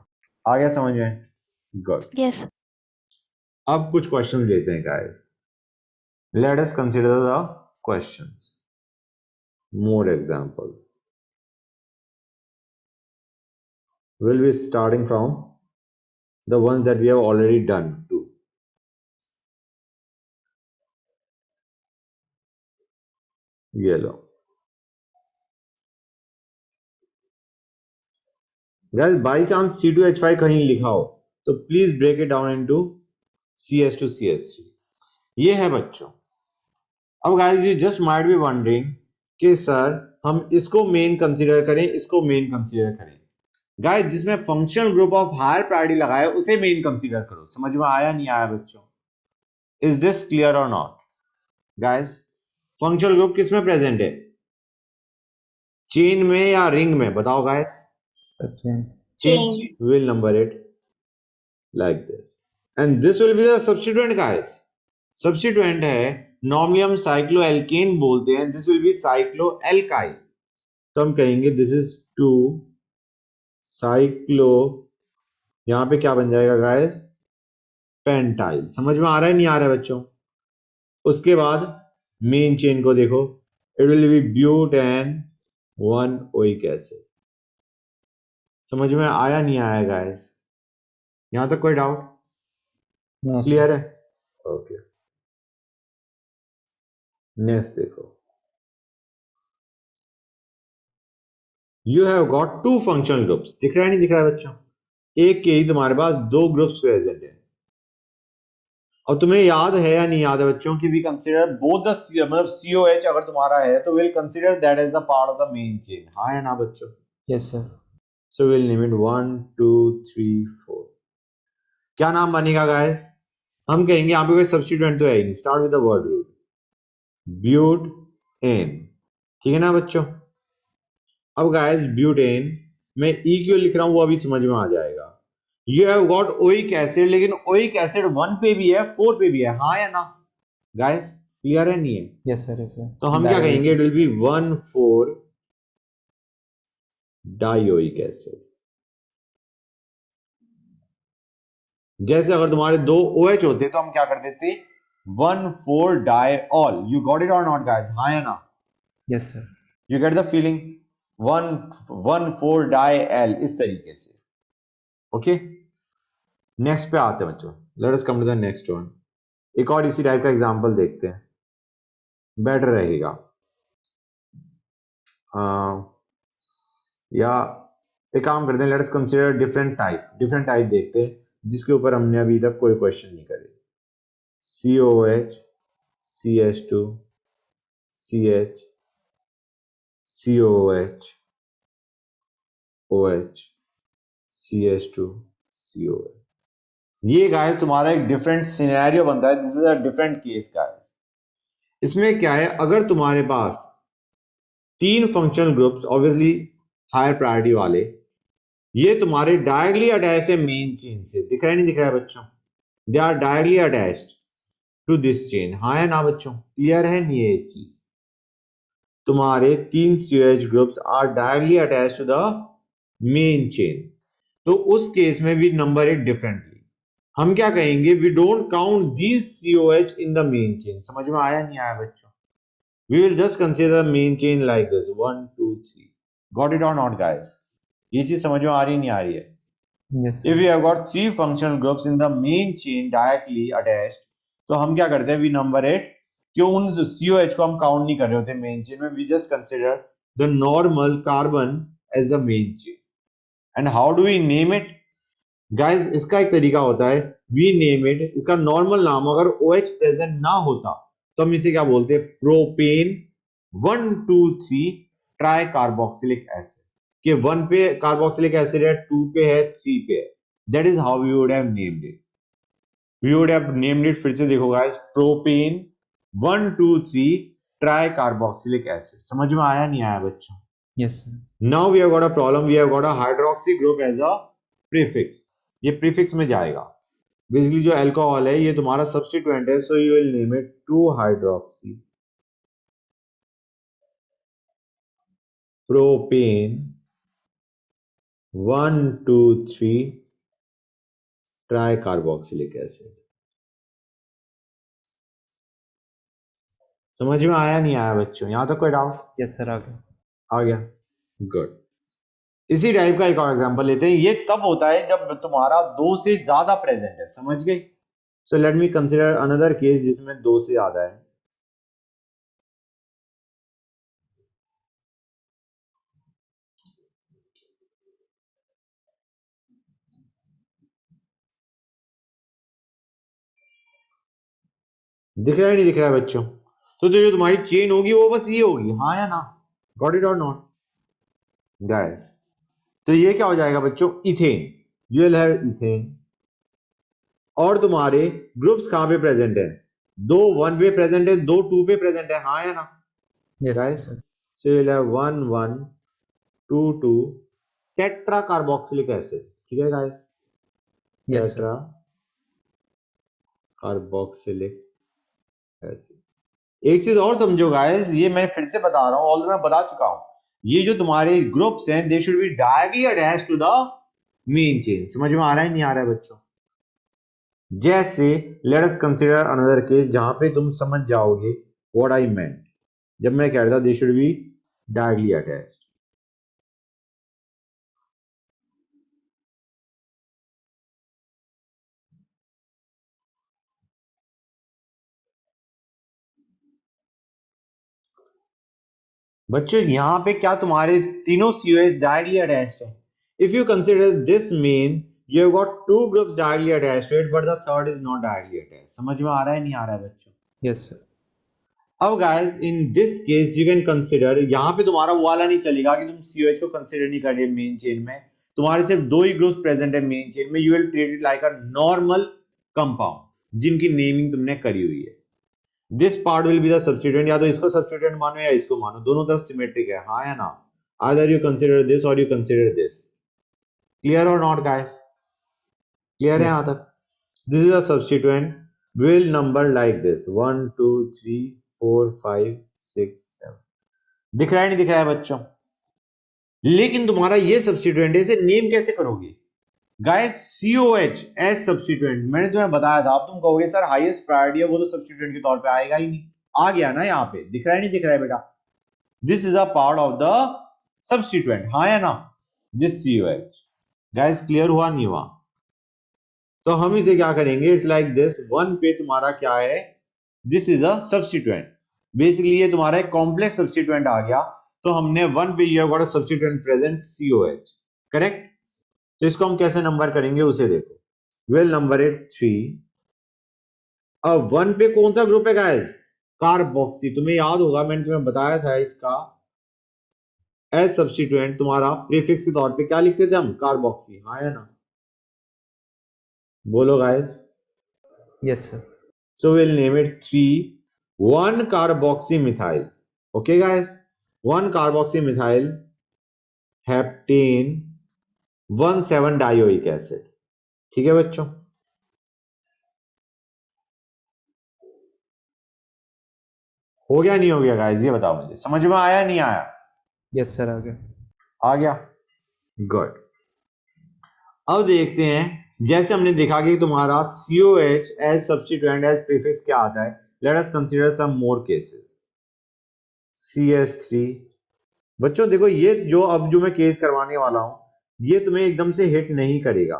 आ गया समझ में? गुड। Yes. अब कुछ क्वेश्चन लेते हैं guys, let us consider the questions, more examples. We'll be starting from the ones that we have already done too. ये लो guys, by chance C2H5 कहीं लिखा हो तो please break it down into CS2 CS3। ये है बच्चों। अब guys you just might be wondering कि सर हम इसको मेन कंसीडर करें, इसको मेन कंसीडर करें। गाइस जिसमें functional group of higher priority लगाए उसे मेन कंसीडर करो। समझ में आया नहीं आया बच्चों? इज दिस क्लियर और नॉट? गाइस फंक्शनल ग्रुप किसमें प्रेजेंट है, चेन में या रिंग में? बताओ guys. Chain. Will number it like this and this will be the substituent guys. Substituent है, नॉर्मली हम साइक्लोएल्केन बोलते हैं, दिस विल बी साइक्लोएल्काइल। तो हम कहेंगे दिस इज 2 साइक्लो, यहां पे क्या बन जाएगा गाइस? पेंटाइल। समझ में आ रहा है नहीं आ रहा है बच्चों? उसके बाद मेन चेन को देखो, it will B butane 1 oic acid. समझ में आया नहीं आया गाइस? यहां तक कोई डाउट? क्लियर है? ओके, नेक्स्ट देखो, you have got 2 functional groups. दिख रहा है नहीं दिख रहा है बच्चों? एक के ही तुम्हारे पास 2 ग्रुप्स प्रेजेंट है। और तुम्हें याद है या नहीं याद है बच्चों कि वी कंसीडर बोथ द मतलब COH अगर तुम्हारा है तो will consider that as the part of the main chain, हाँ या ना बच्चों? Yes sir. So will name it 1 2 3 4। क्या नाम बनेगा गाइस? हम कहेंगे यहाँ पे कोई सब्स्टिट्यूएंट तो है ही नहीं, start with the word root, butane, ठीक है ना बच्चों। अब गाइस ब्यूटेन मैं ई क्यों लिख रहा हूं वो अभी समझ में आ जाएगा। You have got oic acid, लेकिन ओइक एसिड 1 पे भी है 4 पे भी है, हाँ या ना गाइस, क्लियर है नहीं है? Yes sir, yes sir. तो हम क्या कहेंगे, it will B 1,4 dioic acid. जैसे अगर तुम्हारे दो OH होते तो हम क्या कर देते, 1,4 डाइऑल। यू गॉट इट और नॉट गाइस, हाँ या ना? Yes sir. You get the feeling, 1,4 diol, इस तरीके से। ओके, नेक्स्ट पे आते हैं बच्चों, let us come to the next one. एक और इसी टाइप का एग्जांपल देखते हैं, बेटर रहेगा। या एक काम करते हैं, let us consider different type देखते हैं जिसके ऊपर हमने अभी तक कोई क्वेश्चन नहीं करे। COH, CH2, CH, COH, OH, CH2, COH। ये गाइस तुम्हारा एक डिफरेंट सिनेरियो बनता है, this is a different case guys. इसमें क्या है, अगर तुम्हारे पास 3 functional groups, obviously higher priority वाले, ये तुम्हारे डायरेक्टली अटैच है मेन चेन से, दिख रहा है नहीं दिख रहा है बच्चों? They are directly attached to this chain, हाँ या ना बच्चों? क्लियर है नहीं ये चीज? तुम्हारे 3 COH groups are directly attached to the main chain, तो उस केस में वी नंबर इट डिफरेंटली। हम क्या कहेंगे, we don't count these COH in the main chain. समझ में आया नहीं आया बच्चों? We will just consider the main chain like this, 1, 2, 3. Got it or not, guys? ये चीज समझ में आ रही नहीं आ रही है? Yes If we have got 3 functional groups in the main chain directly attached, तो हम क्या करते हैं, we number it, क्यों उन COH को हम काउंट नहीं कर रहे होते मेन चेन में, we just consider the normal carbon as the main chain. And how do we name it? Guys, इसका एक तरीका होता है, we name it, इसका नॉर्मल नाम अगर OH प्रेजेंट ना होता तो हम इसे क्या बोलते हैं, प्रोपेन 1, 2, 3 ट्राई कार्बोक्सिलिक एसिड। कि 1 पे कार्बोक्सिलिक एसिड है, 2 पे है, 3 पे है। That is how we would have named it. We would have named it, फिर से देखो guys, propane 1, 2, 3 tricarboxylic acid. समझ में आया नहीं आया बच्चों? Yes sir. Now we have got a problem, we have got a hydroxy group as a prefix. ये प्रीफिक्स में जाएगा। बेसिकली जो अल्कोहल है ये तुम्हारा सब्स्टिट्यूएंट है, सो you will name it 2 hydroxy propane 1, 2, 3 tricarboxylic acid. समझ में आया नहीं आया बच्चों? यहां तक कोई डाउट? यस सर, आ गया। आ गया, गुड। इसी टाइप का एक और एग्जांपल लेते हैं। ये तब होता है जब तुम्हारा 2 से ज्यादा प्रेजेंट है, समझ गए? So let me consider another case जिसमें 2 से ज्यादा है। दिख रहा है नहीं दिख रहा है बच्चों? तो जो तुम्हारी चेन होगी वो बस ये होगी, हाँ या ना? गॉट इट और नॉट गाइस? तो ये क्या हो जाएगा बच्चों, ethane. You will have ethane. और तुम्हारे ग्रुप्स कहां पे प्रेजेंट है? 2 1 पे प्रेजेंट है, 2 2 पे प्रेजेंट है, हाँ या ना guys? So you will have 1, 1, 2, 2 tetra carboxylic acid. ठीक है guys? Yes tetra carboxylic acid. एक चीज और समझो गाइस, ये मैं फिर से बता रहा हूं, ऑल्दो मैं बता चुका हूं, ये जो तुम्हारे ग्रुप्स हैं they should be directly attached to the main chain. समझ में आ रहा है नहीं आ रहा है बच्चों? जैसे late us consider another case जहां पे तुम समझ जाओगे व्हाट आई मेंट जब मैं कह रहा था दे शुड बी डायरेक्टली अटैच्ड। बच्चों यहां पे क्या तुम्हारे तीनों COH डायरेक्टली अटैच्ड है? If you consider this main, you have got 2 groups directly attached to it, but the third is not directly attached. समझ में आ रहा है नहीं आ रहा है बच्चों? Yes sir. अब guys in this case you can consider, यहाँ पे तुम्हारा वो वाला नहीं चलेगा कि तुम COH को कंसिडर नहीं कर रहे मेन चेन में, तुम्हारे सिर्फ 2 ही ग्रुप्स प्रेजेंट है मेन चेन में, you will treat it like a normal compound जिनकी नेमिंग तुमने करी हुई है। This part will be the substituent, या तो इसको सब्स्टिट्यूएंट मानो या इसको मानो, दोनों तरफ सिमेट्रिक है, हाँ या ना? आइदर यू कंसीडर दिस और यू कंसीडर दिस। क्लियर और नॉट गाइस? क्लियर है Yes. यहां तक? This is a substituent, will number like this 1 2 3 4 5 6 7। दिख रहा है नहीं दिख रहा है बच्चों? लेकिन तुम्हारा ये सब्स्टिट्यूएंट है, इसे नेम कैसे करोगे गाइस? COH as substituent. मैंने तुम्हें बताया था, अब तुम कहोगे सर हाईएस्ट प्रायोरिटी है, वो तो सब्स्टिट्यूएंट के तौर पे आएगा ही नहीं। आ गया ना यहाँ पे, दिख रहा है नहीं दिख रहा है बेटा? This is a part of the substituent, हाँ या ना? This COH। गाइस क्लियर हुआ नहीं हुआ? तो हम इसे क्या करेंगे, इट्स लाइक दिस, वन पे तुम्हारा क्या है, this is a substituent. Basically ये तुम्हारा एक कॉम्प्लेक्स सब्स्टिट्यूएंट आ गया, तो हमने वन पे you have got a substituent present COH, correct? तो इसको हम कैसे नंबर करेंगे उसे देखो। Will number it 3। अब वन पे कौन सा ग्रुप है गाइस? कार्बोक्सी। तुम्हें याद होगा मैंने तुम्हें बताया था, इसका एज सब्स्टिट्यूएंट तुम्हारा प्रीफिक्स के तौर पे क्या लिखते थे हम? कार्बोक्सी, हाँ या ना? बोलो guys. Yes, sir. So we'll name it 3 1-carboxymethyl. Okay guys, 1-carboxymethyl heptane 1,7-dioic acid. ठीक है बच्चों? हो गया नहीं हो गया गाइस, ये बताओ मुझे, समझ में आया नहीं आया? Yes, sir. आ गया. आ गया, गुड। अब देखते हैं, जैसे हमने देखा कि तुम्हारा COH as substituent as prefix क्या आता है। Let us consider some more cases. CS3। बच्चों देखो, ये जो अब जो मैं केस करवाने वाला हूं, ये तुम्हें एकदम से हिट नहीं करेगा,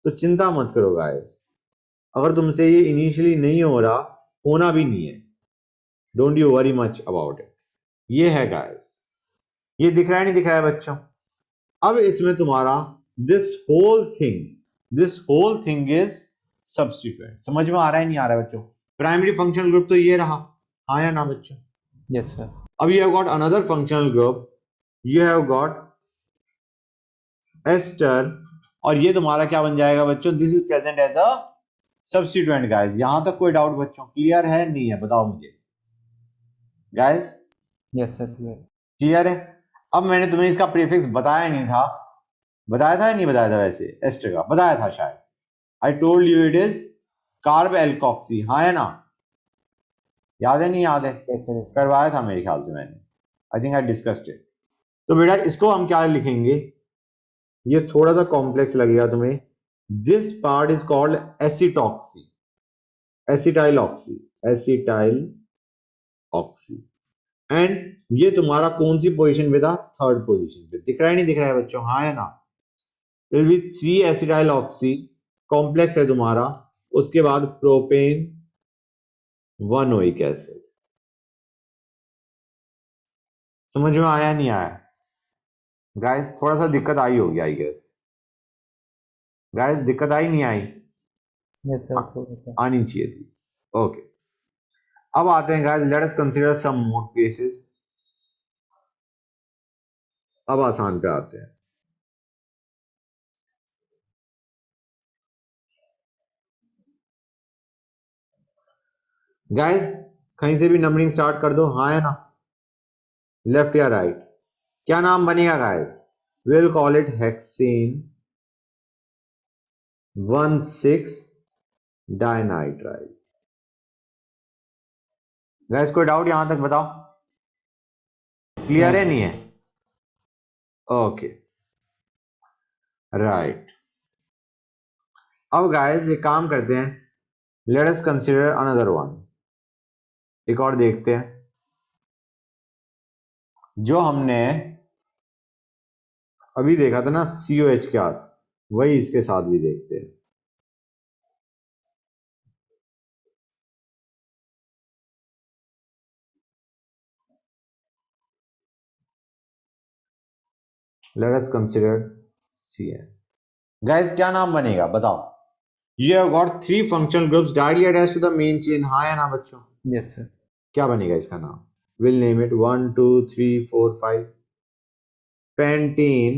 तो चिंता मत करो गाइस। अगर तुमसे ये इनिशियली नहीं हो रहा, होना भी नहीं है, don't you worry much about it. ये है गाइस, ये दिख रहा है नहीं दिख रहा है बच्चों? अब इसमें तुम्हारा this whole thing is substituent. समझ में आ रहा है नहीं आ रहा है बच्चों? प्राइमरी फंक्शनल ग्रुप तो ये रहा, हाँ या ना बच्चों? Yes, sir. अब you have got another functional group, you have got ester, और ये तुम्हारा क्या बन जाएगा बच्चों? This is present as a substituent guys. यहां तक कोई डाउट बच्चों? क्लियर है नहीं है बताओ मुझे guys? Yes, sir. Clear. Clear है? अब मैंने तुम्हें इसका प्रीफिक्स बताया नहीं था, बताया था या नहीं बताया था? वैसे एस्टर का बताया था शायद। I told you it is carb alkoxy, हाँ है ना? याद है नहीं याद है? Yes, sir. करवाया था मेरे ख्याल से मैंने, I think I discussed it. तो बेटा इसको हम क्या लिखेंगे, ये थोड़ा सा कॉम्प्लेक्स लगेगा तुम्हें। This part is called acetoxy, acetyl oxy, acetyl oxy. And ये तुम्हारा कौन सी पोजीशन पे था? थर्ड पोजीशन पे। दिख रहा है नहीं दिख रहा है बच्चों? हाँ है ना? Will be 3 acetyl oxy, complex है तुम्हारा, उसके बाद प्रोपेन 1 ओइक एसिड। समझ में आया नहीं आया गाइस? थोड़ा सा दिक्कत आई होगी आई गेस। गाइस दिक्कत आई नहीं आई? Yes, sir. थोड़ा सा. आनी चाहिए थी। ओके, अब आते हैं guys, let us consider some more cases. अब आसान पे आते हैं। गाइस कहीं से भी नंबरिंग स्टार्ट कर दो, हाँ है ना? लेफ्ट या राइट? क्या नाम बनेगा guys? Will call it hexane 1,6 dinitrile. Guys कोई डाउट यहां तक बताओ? क्लियर है नहीं है? Okay right. अब गाइस एक काम करते हैं, let us consider another one. एक और देखते हैं, जो हमने अभी देखा था ना COH के साथ, वही इसके साथ भी देखते हैं। Let us consider CN। Guys क्या नाम बनेगा बताओ? You have got 3 functional groups directly attached to the main chain, हाँ या ना बच्चों? Yes, sir. क्या बनेगा इसका नाम? Will name it 1 2 3 4 5 pentene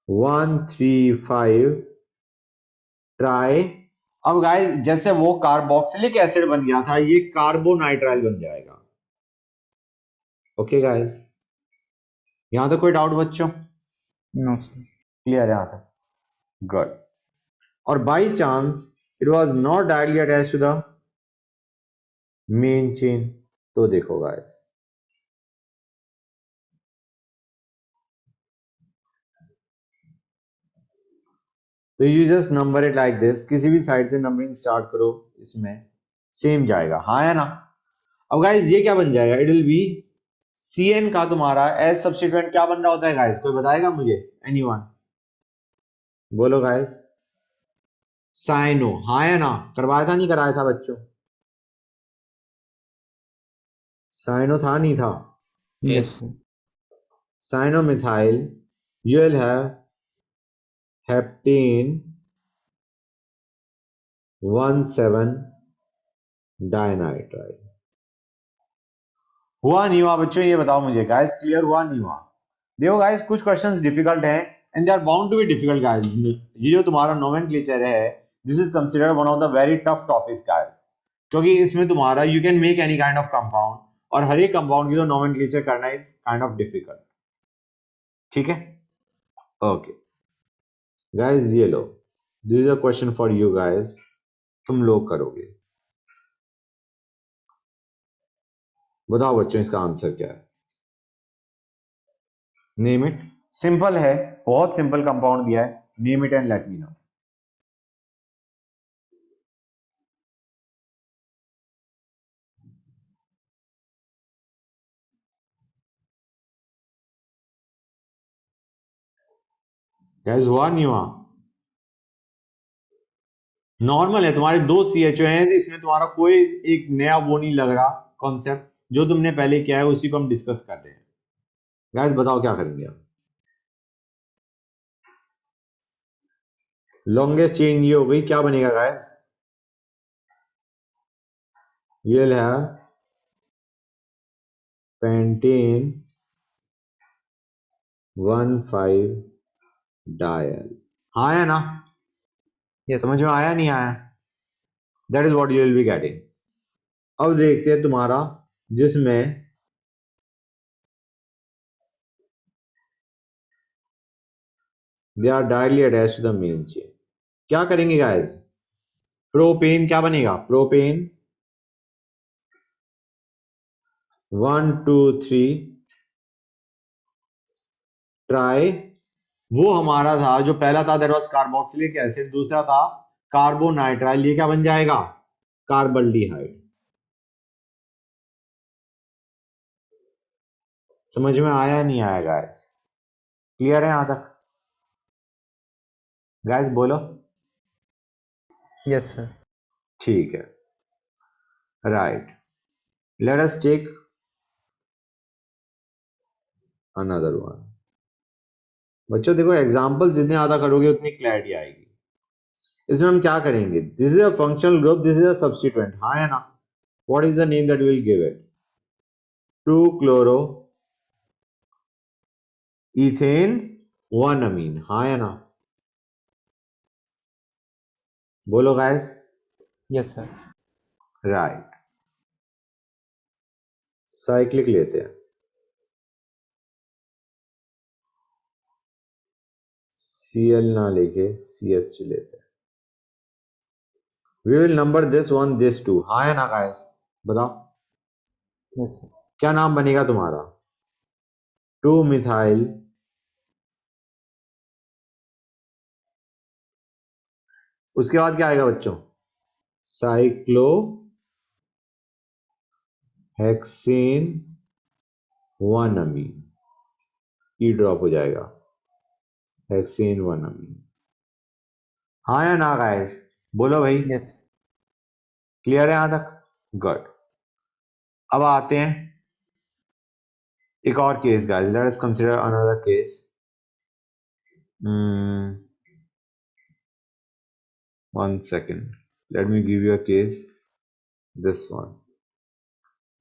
1 3 5 tri, अब गाइस जैसे वो कार्बोक्सिलिक एसिड बन गया था, ये कार्बोनाइट्राइल बन जाएगा। ओके गाइस, यहां तक कोई डाउट बच्चों? No sir. क्लियर है यहां तक? गुड। और by chance it was not directly attached to the main chain, तो देखो गाइस, तो you just number it like this, किसी भी साइड से नंबरिंग स्टार्ट करो, इसमें सेम जाएगा, हाँ है ना? अब गाइस ये क्या बन जाएगा? इट विल बी Cn का तुम्हारा एज सब्स्टिट्यूएंट क्या बन रहा होता है गाइस, कोई बताएगा मुझे? एनीवन? बोलो गाइस। साइनो, हाँ है ना? करवाया था नहीं कराया था बच्चों? साइनो था नहीं था? Yes Yes. Sir. Cyano methyl, you will have heptane 1,7 dinitrile. हुआ नहीं हुआ बच्चों, ये बताओ मुझे गाइस, क्लियर हुआ नहीं हुआ? देखो गाइस, कुछ क्वेश्चंस डिफिकल्ट हैं and they are bound to be difficult guys. ये जो तुम्हारा नोमेनक्लेचर है, this is considered one of the very tough topics guys, क्योंकि इसमें तुम्हारा you can make any kind of compound, और हर एक कंपाउंड की तो नोमेनक्लेचर करना इज काइंड ऑफ डिफिकल्ट। ठीक है, ओके गाइस, ये लो, this is a question for you guys, तुम लोग करोगे। बताओ बच्चों इसका आंसर क्या है? Name it. सिंपल है, बहुत सिंपल कंपाउंड दिया है, name it and let me no. Guys हुआ नहीं हुआ? नॉर्मल है, तुम्हारे दो सी एच ओ हैं, इसमें तुम्हारा कोई एक नया वो नहीं लग रहा कॉन्सेप्ट, जो तुमने पहले किया है उसी को हम डिस्कस कर रहे हैं। गाइस बताओ क्या करेंगे हम? लॉन्गेस्ट चेन ये हो गई, क्या बनेगा गाइस? ये है पेंटेन 1,5 डायल, हाँ है ना? यस समझ में आया नहीं आया? That is what you will be getting. अब देखते हैं तुम्हारा, जिसमें they are directly attached to the main chain, क्या करेंगे गाइस? प्रोपेन क्या बनेगा? प्रोपेन 1 2 3 ट्राई, वो हमारा था जो पहला था दैट वाज कार्बोक्सिलिक एसिड, दूसरा था कार्बोनाइट्राइल, ये क्या बन जाएगा? कार्बल्डिहाइड। समझ में आया नहीं आया गाइस? क्लियर है यहां तक? गाइस बोलो। Yes sir. ठीक है, right, let us take another one. बच्चों देखो, एग्जांपल जितने ज्यादा करोगे उतनी क्लैरिटी आएगी। इसमें हम क्या करेंगे? This is a functional group, this is a substituent, हाँ है ना? What is the name that will give it? 2 chloroethane 1 amine, हाँ है ना? बोलो guys. Yes sir. Right, cyclic लेते हैं, Cl ना लेके CH लेते हैं। We will number this one this two, हाँ है ना गाइस? बताओ यस सर। क्या नाम बनेगा तुम्हारा? 2 मिथाइल उसके बाद क्या आएगा बच्चों? साइक्लो हेक्सेन 1 अमीन, ई ड्रॉप हो जाएगा, हेक्सेन 1 अमीन, हाँ या ना गाइस? बोलो भाई, यस। क्लियर है यहां तक? गुड। अब आते हैं एक और case guys, let us consider another case. One second, let me give you a case, this one,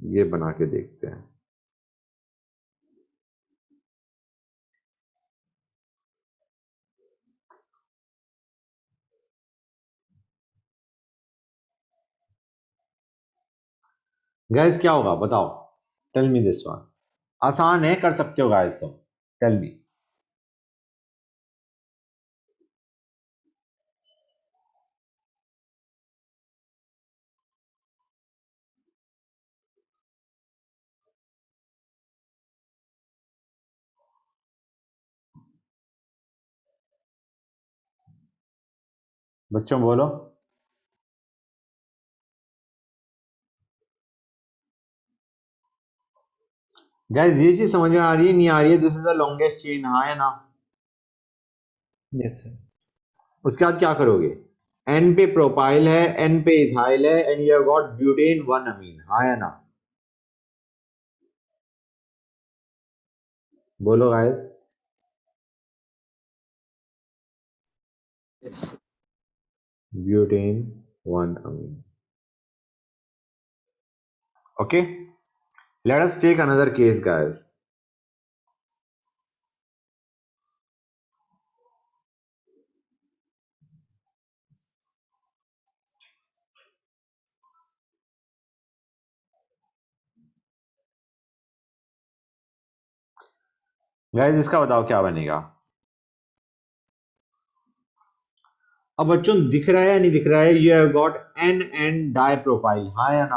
ये बना के देखते हैं। गाइस क्या होगा बताओ, टेल मी दिस वन। आसान है, कर सकते हो गाइस, तुम टेल मी। बच्चों बोलो। गाइस ये चीज समझ में आ रही है नहीं आ रही है? This is the longest chain, हाँ है ना? Yes, sir. उसके बाद क्या करोगे? एन पे प्रोपाइल है, एन पे इथाइल है, and you have got butane 1 amine, हाँ है ना? बोलो guys. Yes. Butane 1 amine. Okay, let us take another case guys. Guys इसका बताओ क्या बनेगा? अब बच्चों दिख रहा है या नहीं दिख रहा है? You have got N and dipropyl, हाँ या ना?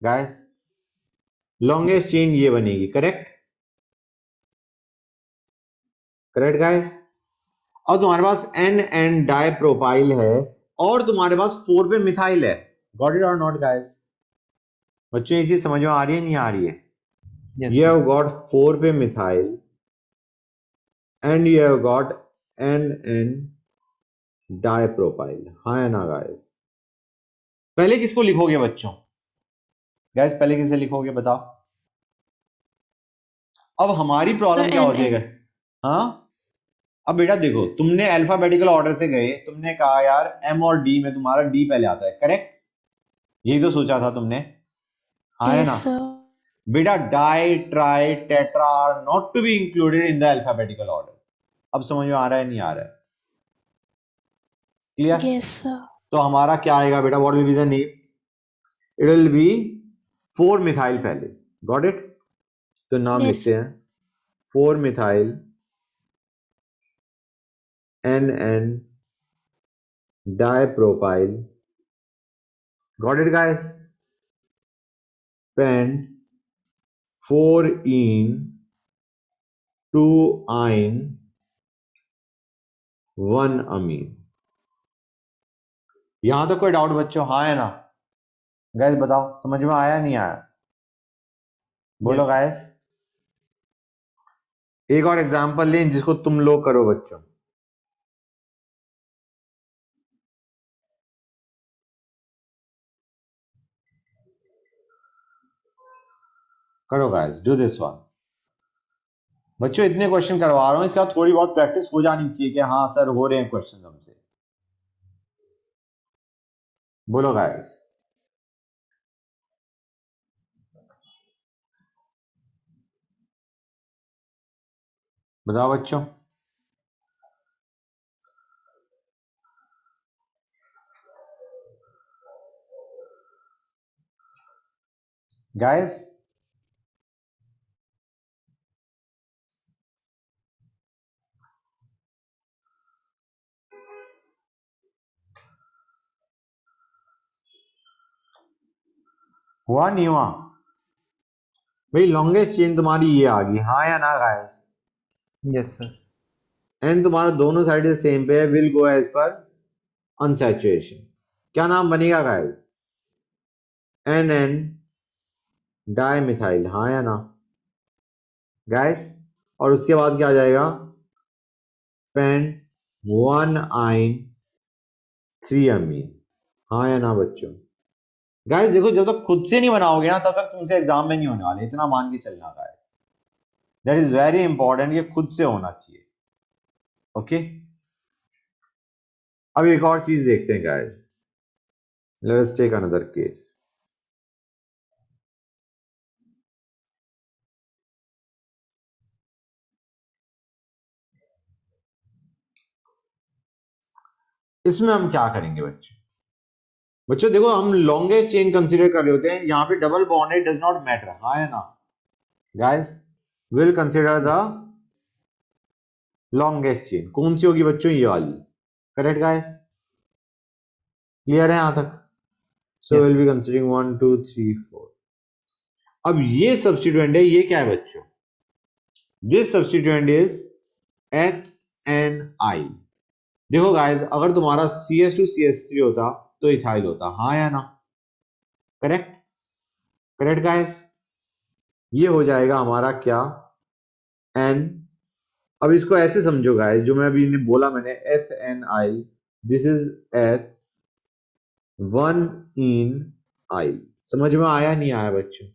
गाइस लॉन्गेस्ट चेन ये बनेगी, करेक्ट? Correct guys? और तुम्हारे पास एन एंड डाई प्रोपाइल है और तुम्हारे पास 4 पे मिथाइल है। गॉट इट और नॉट गाइस? बच्चों ये चीज समझ में आ रही है नहीं आ रही है? Yes, You sir. have got 4 पे methyl and you have got N डाइप्रोपाइल, हाँ है ना गाइस? पहले किसको लिखोगे बच्चों? गाइस पहले किसे लिखोगे बताओ? अब हमारी Sir, प्रॉब्लम क्या N होती है? N. हाँ, अब बेटा देखो, तुमने अल्फाबेटिकल ऑर्डर से गए, तुमने कहा यार एम और डी में तुम्हारा डी पहले आता है, करेक्ट? यही तो सोचा था तुमने, हाँ है Yes, ना? sir. बेटा di tri tetra are not to be included in the alphabetical order. अब समझ में आ रहा है नहीं आ रहा है? क्लियर? Yes, sir. तो हमारा क्या आएगा बेटा? What will be the name? It will be 4 methyl पहले। Got it? तो नाम Yes. लिखते हैं 4 methyl N N dipropyl. Got it guys? Pent 4 ene 2 yne 1 अमीन। यहां तो कोई डाउट बच्चों, हाँ है ना? गाइस बताओ समझ में आया नहीं आया? बोलो Yes. गाइस। एक और एग्जांपल लें जिसको तुम लोग करो बच्चों। करो गाइस, डू दिस वन। बच्चों इतने क्वेश्चन करवा रहा हूं, इसका थोड़ी बहुत प्रैक्टिस हो जानी चाहिए कि हाँ सर हो रहे हैं क्वेश्चन हमसे। बोलो गाइस। बताओ बच्चों। गाइस हुआ नहीं हुआ? भाई लॉन्गेस्ट चेन तुम्हारी ये आ गई, हाँ या ना गाइस? Yes, sir. एंड तुम्हारा दोनों साइड से सेम पे है, will go as per unsaturation. क्या नाम बनेगा guys? N N dimethyl, हाँ या ना गाइस? और उसके बाद क्या आ जाएगा? पेन 1 आइन 3 अमीन, हाँ या ना बच्चों? गाइस देखो, जब तक खुद से नहीं बनाओगे ना तब तक तुमसे एग्जाम में नहीं होने वाले, इतना मान के चलना guys. That is very important, ये खुद से होना चाहिए। ओके, अब एक और चीज देखते हैं guys. Let us take another case. इसमें हम क्या करेंगे बच्चों? बच्चों देखो हम लॉन्गेस्ट चेन कंसीडर कर रहे होते हैं, यहाँ पे डबल बॉन्ड है, डज नॉट मैटर, हाँ है ना guys, will consider the longest chain. कौन सी होगी बच्चों, ये वाली, करेक्ट गाइस, क्लियर है यहां तक? सो Yes. Will be considering 1 2 3 4। अब ये सब्स्टिट्यूएंट है, ये क्या है बच्चों, दिस सब्स्टिट्यूएंट इज HNI। देखो गाइस, अगर तुम्हारा CS2CS3 होता तो इथाइल होता, हाँ या ना, करेक्ट, करेक्ट गाइस, ये हो जाएगा हमारा क्या, N। अब इसको ऐसे समझो गाइस, जो मैं अभी इन्हें बोला मैंने, HNI, this is H1 in I। समझ में आया नहीं आया बच्चों,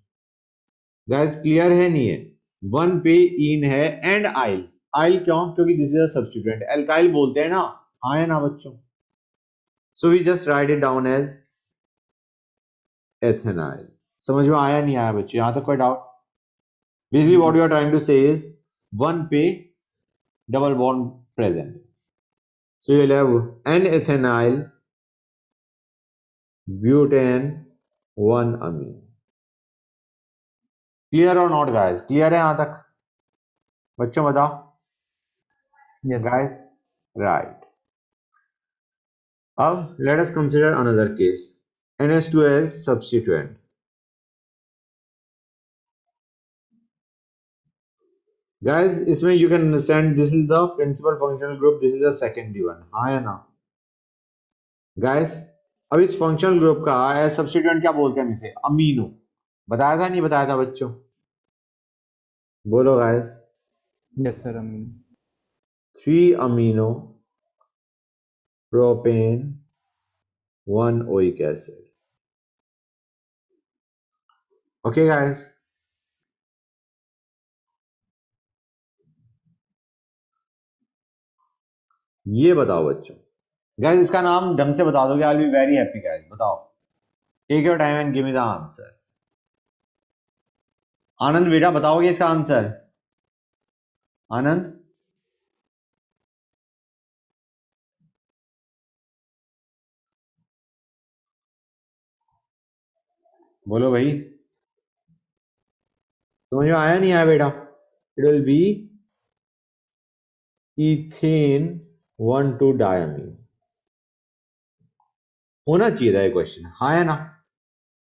गाइस क्लियर है नहीं है? 1 पे इन है एंड आइल, आइल क्यों, क्योंकि this is a substituent, alkyl बोलते हैं ना, हाँ है ना बच्चों। So we just write it down as ethenyl. समझ में आया नहीं आया बच्चों, यहां तक कोई doubt? Basically what you are trying to say is 1 पे double bond present, so you'll have n ethynyl butane 1 amine। Clear और नॉट गाइस, क्लियर है यहां तक बच्चों, बताओ Yes. Guys, right. अब let us consider another case, NH2 as substituent। Guys, इसमें you can understand this is the principal functional group, this is the secondary one, हाँ या ना guys? अब इस functional group का as substituent क्या बोलते हैं हम इसे, अमीनो, बताया था नहीं बताया था बच्चों, बोलो guys? Yes, sir. Amin. 3 amino propane 1 oic acid। Okay guys, ये बताओ बच्चों, गाइस इसका नाम ढंग से बता दोगे, I will be very happy guys, बताओ, take your time and give me the answer. Anand बेटा बताओगे इसका आंसर, आनंद? बोलो भाई, समझ में आया नहीं आया बेटा? It will be ethane 1,2 diamine, होना चाहिए था ये क्वेश्चन, हाँ या ना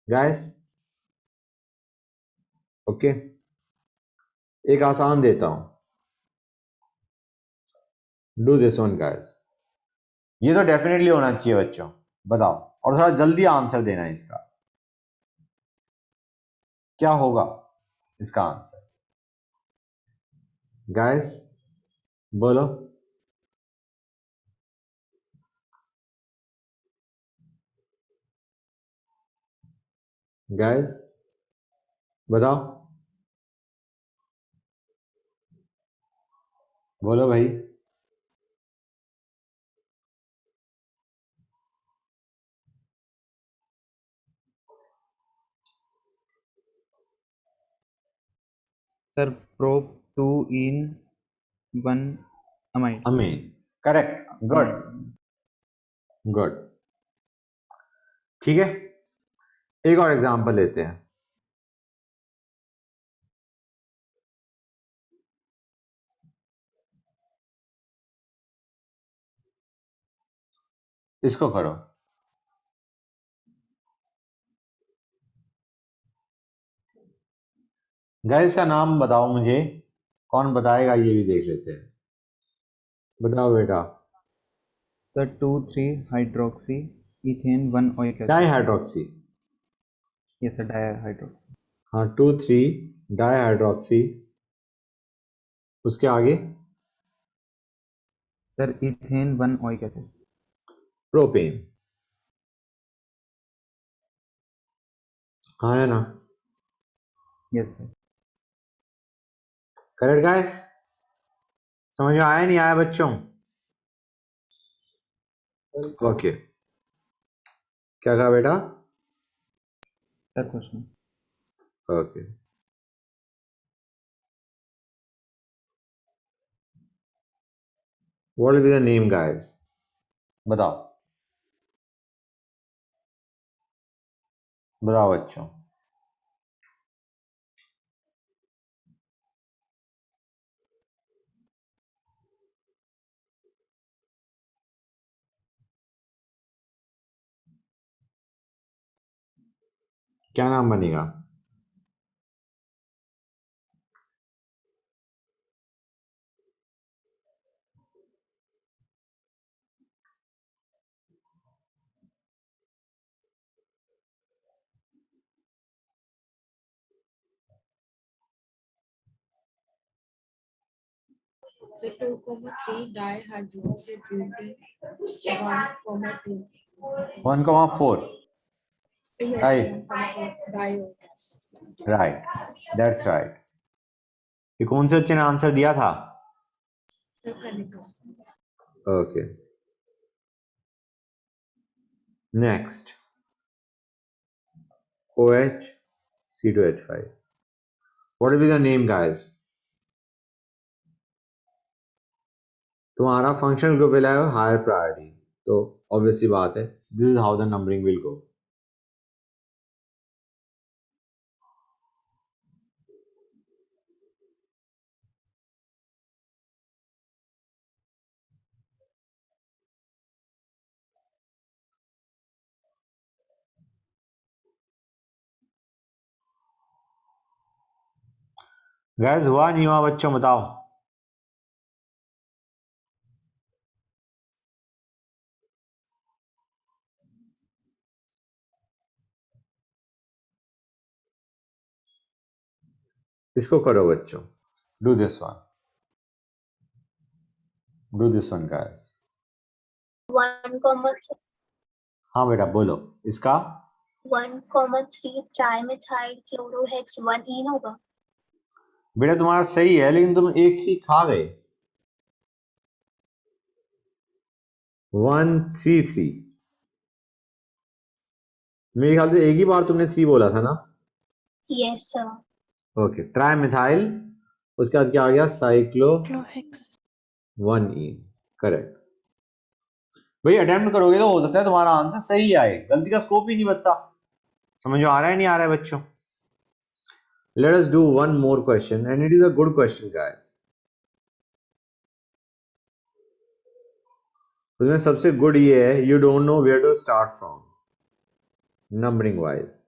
गाइस? ओके, एक आसान देता हूं, डू दिस वन गाइस, ये तो डेफिनेटली होना चाहिए बच्चों, बताओ, और थोड़ा जल्दी आंसर देना है इसका, क्या होगा इसका आंसर गाइस, बोलो। गाइस बताओ, बोलो भाई। Sir, prop 2 in 1 amide. Amine, correct, good Amide. Good, ठीक है, एक और एग्जांपल लेते हैं, इसको करो। गैस का नाम बताओ मुझे, कौन बताएगा ये भी देख लेते हैं, बताओ बेटा। Sir, 2,3 hydroxy ethane 1 oic acid. Di hydroxy, Yes, sir. Dihydroxy. हाँ 2,3 डाई हाइड्रोक्सी, उसके आगे Sir, ethane 1 oic acid. Propane, हाँ है ना, Yes, sir. करेक्ट गाइस, समझ में आया नहीं आया बच्चों? ओके, क्या कहा बेटा? Sir, question. Okay, what will be the name guys, बताओ। बताओ बच्चों। क्या नाम बनेगा? So 2,3 dihydroxy butane 1,2. 1,4 Yes, I 1,4 diiodic acid. Right, that's right. ये कौन से बच्चे ने आंसर दिया था? So Kanika. Okay, next OH C2H5. What will be the name, guys? तुम्हारा functional group will have higher priority, तो ऑब्वियस सी बात है, this is how the numbering will go. गैस हुआ नहीं हुआ बच्चों, बताओ। इसको करो बच्चों, do this one, do this one guys. 1,3 हाँ बेटा बोलो इसका। 1,3 ट्राइमेथाइल क्लोरोहेक्स 1 होगा। बेटा तुम्हारा सही है, लेकिन तुम एक सी खा गए। 133, मेरे ख्याल से एक ही बार तुमने 3 बोला था ना? Yes sir. Okay, tri methyl, उसके बाद क्या आ गया? Cyclo Chlorhex. 1E, correct. भाई अटेम्प्ट करोगे तो हो सकता है तुम्हारा आंसर सही आए, गलती का स्कोप ही नहीं बचता। समझ में आ रहा है नहीं आ रहा है बच्चों? Let us do one more question and it is a good question guys. उसमें सबसे गुड ये है, you don't know where to start from numbering wise.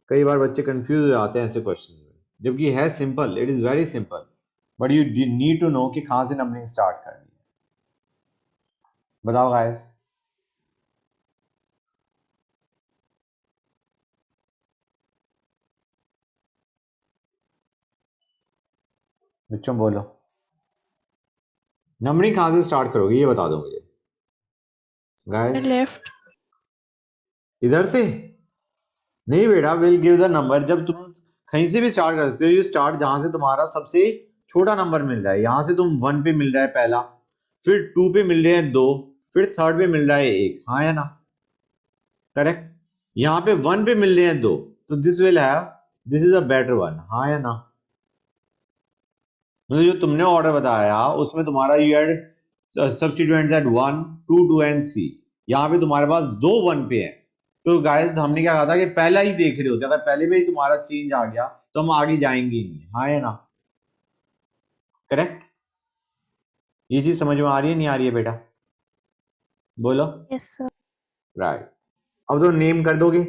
कई बार बच्चे कंफ्यूज हो जाते हैं ऐसे क्वेश्चन में, जबकि है simple, it is very simple, but you need to know कि कहां से नंबरिंग स्टार्ट करनी है। बताओ गाइस। बच्चों बोलो, नंबरिंग कहां से स्टार्ट करोगे ये बता दो मुझे गाइस। Left. इधर से नहीं बेटा, विल गिव द नंबर। जब तुम कहीं से भी स्टार्ट कर सकते हो, यू स्टार्ट जहां से तुम्हारा सबसे छोटा नंबर मिल रहा है। यहां से तुम 1 पे मिल रहा है पहला, फिर 2 पे मिल रहे हैं 2, फिर 3rd पे मिल रहा है 1, हाँ या ना? करेक्ट। यहाँ पे 1 पे मिल रहे हैं 2, तो this will have, this is a better one, हाँ या ना? मतलब जो तुमने ऑर्डर बताया उसमें तुम्हारा you had substituents at 1, 2, 2 and 3। यहाँ पे तुम्हारे पास 2 1 पे है, तो गाइस हमने क्या कहा था कि पहला ही देख रहे होते, अगर पहले में ही तुम्हारा चेंज आ गया तो हम आगे जाएंगे ही नहीं, हाँ या ना? करेक्ट। ये चीज समझ में आ रही है नहीं आ रही है बेटा? बोलो। Yes, sir. राइट, अब तो नेम कर दोगे।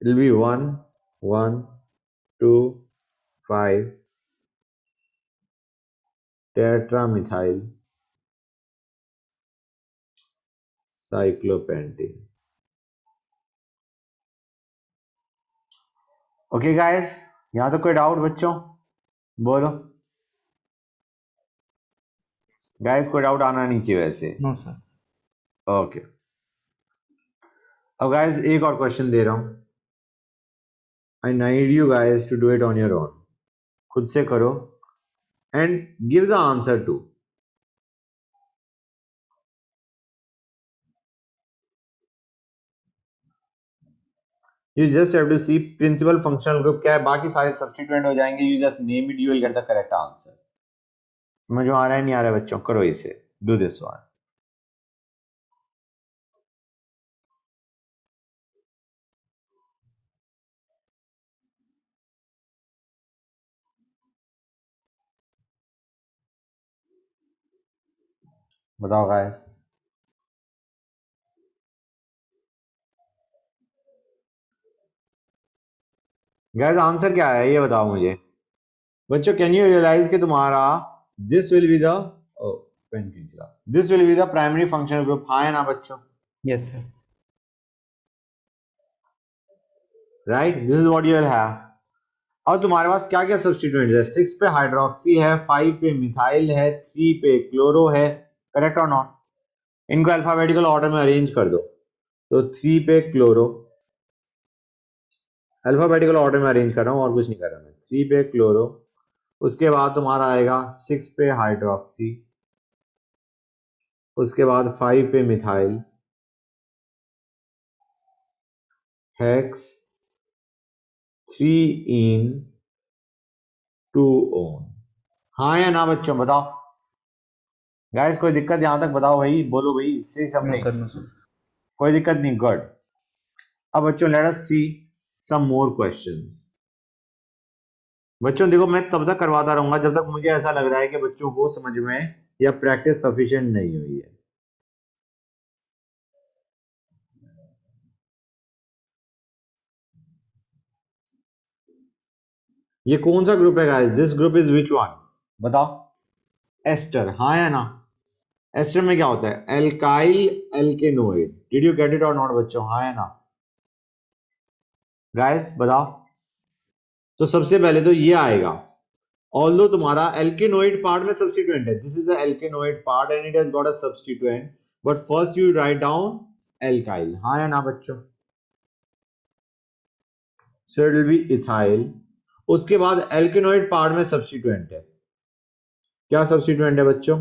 It will B 1 1 2 5 टेट्रामिथाइल cyclopentane. Okay guys, यहां तक कोई डाउट बच्चों? बोलो गाइस, कोई डाउट आना नहीं चाहिए वैसे। No sir. ओके, अब गाइस एक और क्वेश्चन दे रहा हूं, I need you guys to do it on your own. खुद से करो and give the answer too. You just have to see principal functional group क्या है, बाकी सारे सब्स्टिट्यूएंट हो जाएंगे। You just name it, you will get the correct answer. समझ में आ रहा है नहीं आ रहा है बच्चों? करो इसे, do this one. बताओ गाइस। गाइस आंसर क्या है ये बताओ मुझे। बच्चों कैन यू रियलाइज कि तुम्हारा this will be the this will be the primary functional group, हाँ या ना बच्चों? Yes, sir. Right, this is what you will have. अब तुम्हारे पास क्या क्या सब्स्टिट्यूएंट्स है? 6 पे हाइड्रोक्सी है, 5 पे मिथाइल है, 3 पे क्लोरो है, करेक्ट और नॉट? इनको अल्फाबेटिकल ऑर्डर में अरेंज कर दो। तो 3 पे क्लोरो, अल्फाबेटिकल ऑर्डर में अरेंज कर रहा हूं और कुछ नहीं कर रहा मैं। 3 पे क्लोरो, उसके बाद तुम्हारा आएगा 6 पे हाइड्रोक्सी, उसके बाद 5 पे मिथाइल, हेक्स, 3 इन, 2 ओन, हाँ या ना बच्चों बताओ। गाइस कोई दिक्कत यहां तक बताओ भाई, बोलो भाई, से No, something. sir, no, sir. कोई दिक्कत नहीं, गुड। अब बच्चों लेट अस सी सम मोर क्वेश्चंस। बच्चों देखो मैं तब तक करवाता रहूंगा जब तक मुझे ऐसा लग रहा है कि बच्चों को समझ में या प्रैक्टिस सफिशिएंट नहीं हुई है। ये कौन सा ग्रुप है guys? This group is which one? बताओ। एस्टर, हाँ या ना? एस्टर में क्या होता है? Alkyl alkanoate. Did you get it और नॉट बच्चों, हाँ या ना? गाइस बताओ। तो सबसे पहले तो ये आएगा, ऑल्दो तुम्हारा एल्केनोइड पार्ट में सब्स्टिट्यूएंट है, this is the alkanoate part and it has got a substituent, but first you write down alkyl, हाँ या ना बच्चों? So it will be ethyl. उसके बाद एल्केनोइड पार्ट में सब्स्टिट्यूएंट है, क्या सब्स्टिट्यूएंट है बच्चों?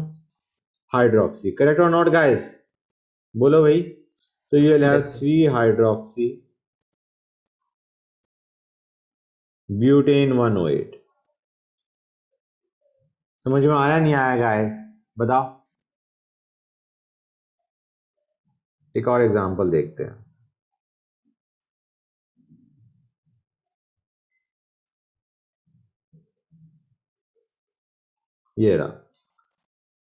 हाइड्रोक्सी, करेक्ट और नॉट गाइस? बोलो भाई। तो you will have Yes, sir. 3 hydroxy butane 108। समझ में आया नहीं आया गाइस? बताओ। एक और एग्जांपल देखते हैं। ये रहा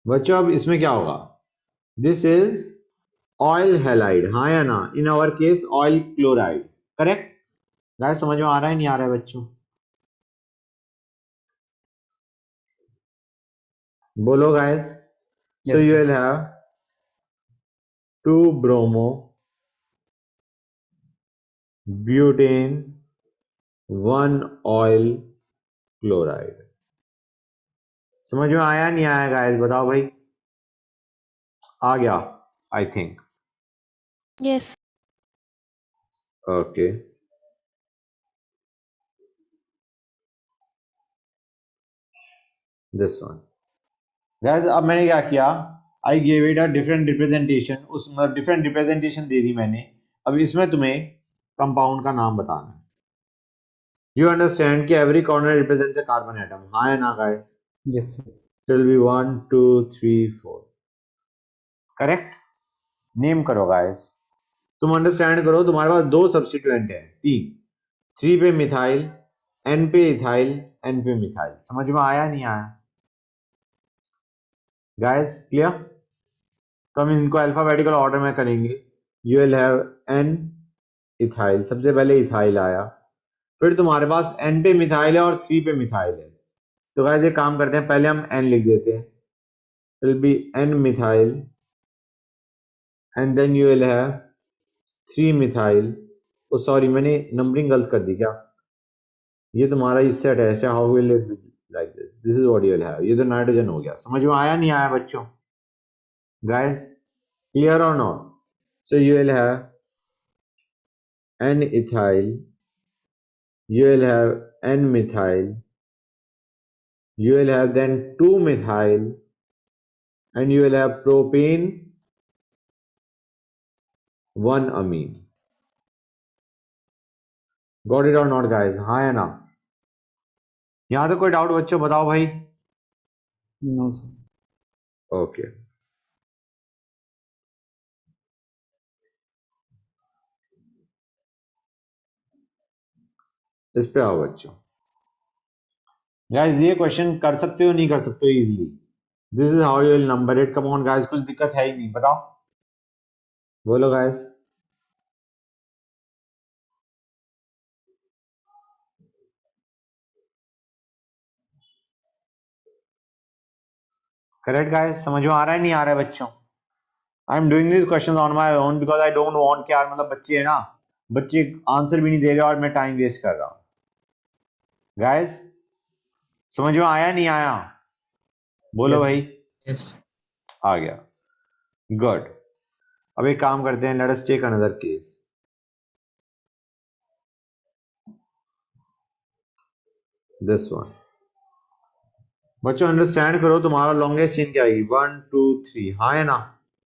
बच्चों, अब इसमें क्या होगा? दिस इज ऑयल हैलाइड, हाँ या ना? In our case oil chloride, correct? Guys समझ में आ रहा है नहीं आ रहा है बच्चों? बोलो guys. So Yes, you sir. Will have 2 bromo butane 1 oil chloride. समझ में आया नहीं आया गाइस? बताओ भाई। आ गया I think. Yes. Okay, this one. Guys अब मैंने क्या किया, I gave it a different representation, उस मतलब डिफरेंट रिप्रेजेंटेशन दे दी मैंने। अब इसमें तुम्हें कंपाउंड का नाम बताना है। यू अंडरस्टैंड कि every corner represents a carbon atom, हाँ या ना guys? Yes, sir. It will B 1 2 3 4, correct? Name करो गाइस। तुम अंडरस्टैंड करो, तुम्हारे पास 2 सब्स्टिट्यूएंट है, 3, 3 पे मिथाइल, n पे इथाइल, n पे मिथाइल। समझ में आया नहीं आया गाइस? क्लियर? तो हम इनको अल्फाबेटिकल ऑर्डर में करेंगे। You will have n ethyl, सबसे पहले इथाइल आया, फिर तुम्हारे पास n पे मिथाइल है और 3 पे मिथाइल है। तो गाइस एक काम करते हैं, पहले हम n लिख देते हैं, will be n methyl and then you will have 3 methyl. Oh sorry मैंने नंबरिंग गलत कर दी क्या? ये तुम्हारा इस सेट है ऐसे, how will it be like this? This is what you will have. ये तो नाइट्रोजन हो गया। समझ में आया नहीं आया बच्चों? गाइस क्लियर और not? So you will have n ethyl, you will have n methyl, you will have then 2 methyl, and you will have propane 1 amine. Got it or not guys? हाँ या ना? यहां तक कोई डाउट बच्चों बताओ भाई। No, sir. ओके, इस पे आओ बच्चों। गाइस ये क्वेश्चन कर सकते हो नहीं कर सकते हो easily? This is how you will number it. Come on guys, कुछ दिक्कत है ही नहीं, बताओ, बोलो गाइस. करेक्ट गाइस, समझ में आ रहा है नहीं आ रहा है बच्चों? I am doing this question on my own because I don't want कि यार मतलब बच्चे है ना, बच्चे आंसर भी नहीं दे रहे और मैं टाइम वेस्ट कर रहा हूँ. गाइस समझ में आया नहीं आया? बोलो Yes. भाई. Yes. आ गया. गुड. अब एक काम करते हैं, let us take another case. This one. बच्चों अंडरस्टैंड करो, तुम्हारा लॉन्गेस्ट चेन क्या आएगी? 1 2 3, हाँ है ना?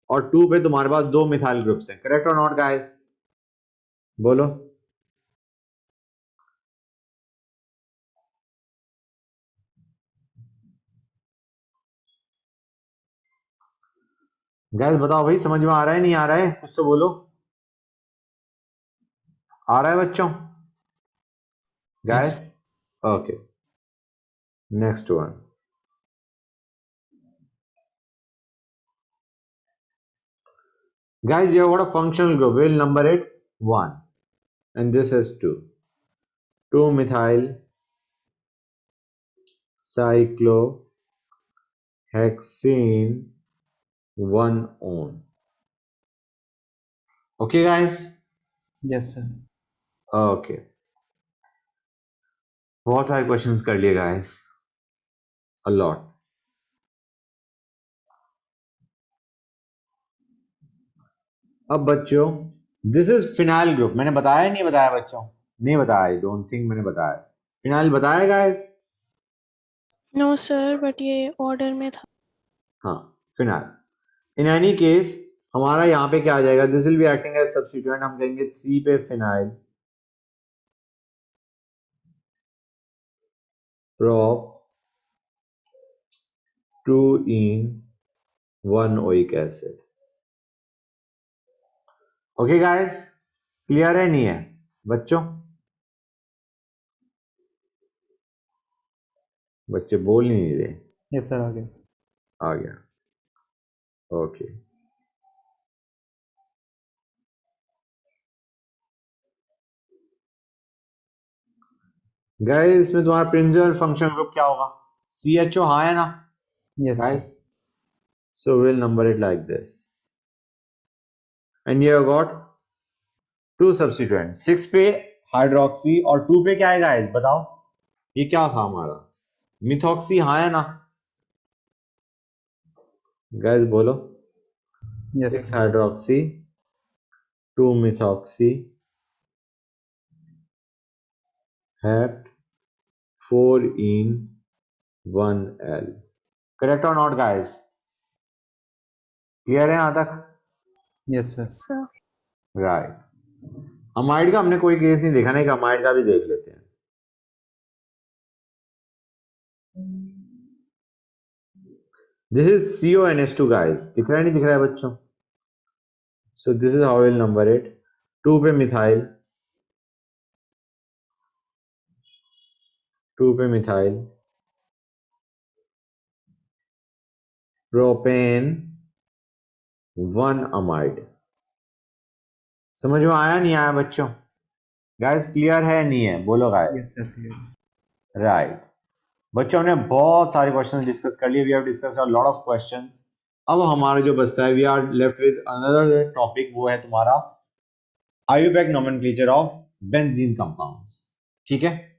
और 2 पे तुम्हारे पास 2 मिथाइल ग्रुप्स हैं. करेक्ट और नॉट गाइस? बोलो. गाइस बताओ भाई, समझ में आ रहा है नहीं आ रहा है? कुछ तो बोलो. आ रहा है बच्चों? Guys Yes. Okay. Next one. Guys, you have got a functional group. We'll number it 1. And this is 2. 2-methyl cyclohexene 1-on. Okay, guys? Yes, sir. Okay. बहुत सारे क्वेश्चंस कर लिए guys. A lot. अब बच्चों, this is phenyl group. मैंने बताया नहीं बताया बच्चों? नहीं बताया. I don't think मैंने बताया. Phenyl बताया guys? No sir, but ये order में था. हाँ, phenyl. In any case, हमारा यहाँ पे क्या आ जाएगा? This will be acting as substituent. हम कहेंगे 3 पे phenyl prop 2 in 1 oic acid. Okay guys, clear है नहीं है बच्चों? बच्चे बोल नहीं रहे. Yes, sir. आ गया. आ गया. ओके. गाइस इसमें तुम्हारा प्रिंसिपल फंक्शनल ग्रुप क्या होगा? CHO, हाँ है ना Yes, sir. Guys? So will number it like this. And you have got 2 substituent. 6 पे हाइड्रोक्सी और 2 पे क्या है गाइस? बताओ. ये क्या था हमारा? मिथॉक्सी, हाँ है ना गाइस? बोलो. Yes, 6 sir. Hydroxy 2 methoxy hept 4 in 1L. Correct और नॉट गाइस? क्लियर है यहां तक? Yes, sir. Sir. Right. Amide का हमने कोई केस नहीं देखा, नहीं, अमाइड का भी देख लेते हैं. This is CONH2 guys. दिख रहा है नहीं दिख रहा है बच्चों? सो this is how will number it. 2 पे मिथाइल 2 पे मिथाइल प्रोपेन 1 अमाइड. समझ में आया नहीं आया बच्चों? गाइस क्लियर है नहीं है? बोलो guys. Yes, sir. Clear. Right. बच्चों हमने बहुत सारे क्वेश्चंस डिस्कस कर लिए. We have discuss a lot of questions. अब हमारा जो बचता है, we are left with another topic, वो है तुम्हारा IUPAC nomenclature of benzene compounds. ठीक है.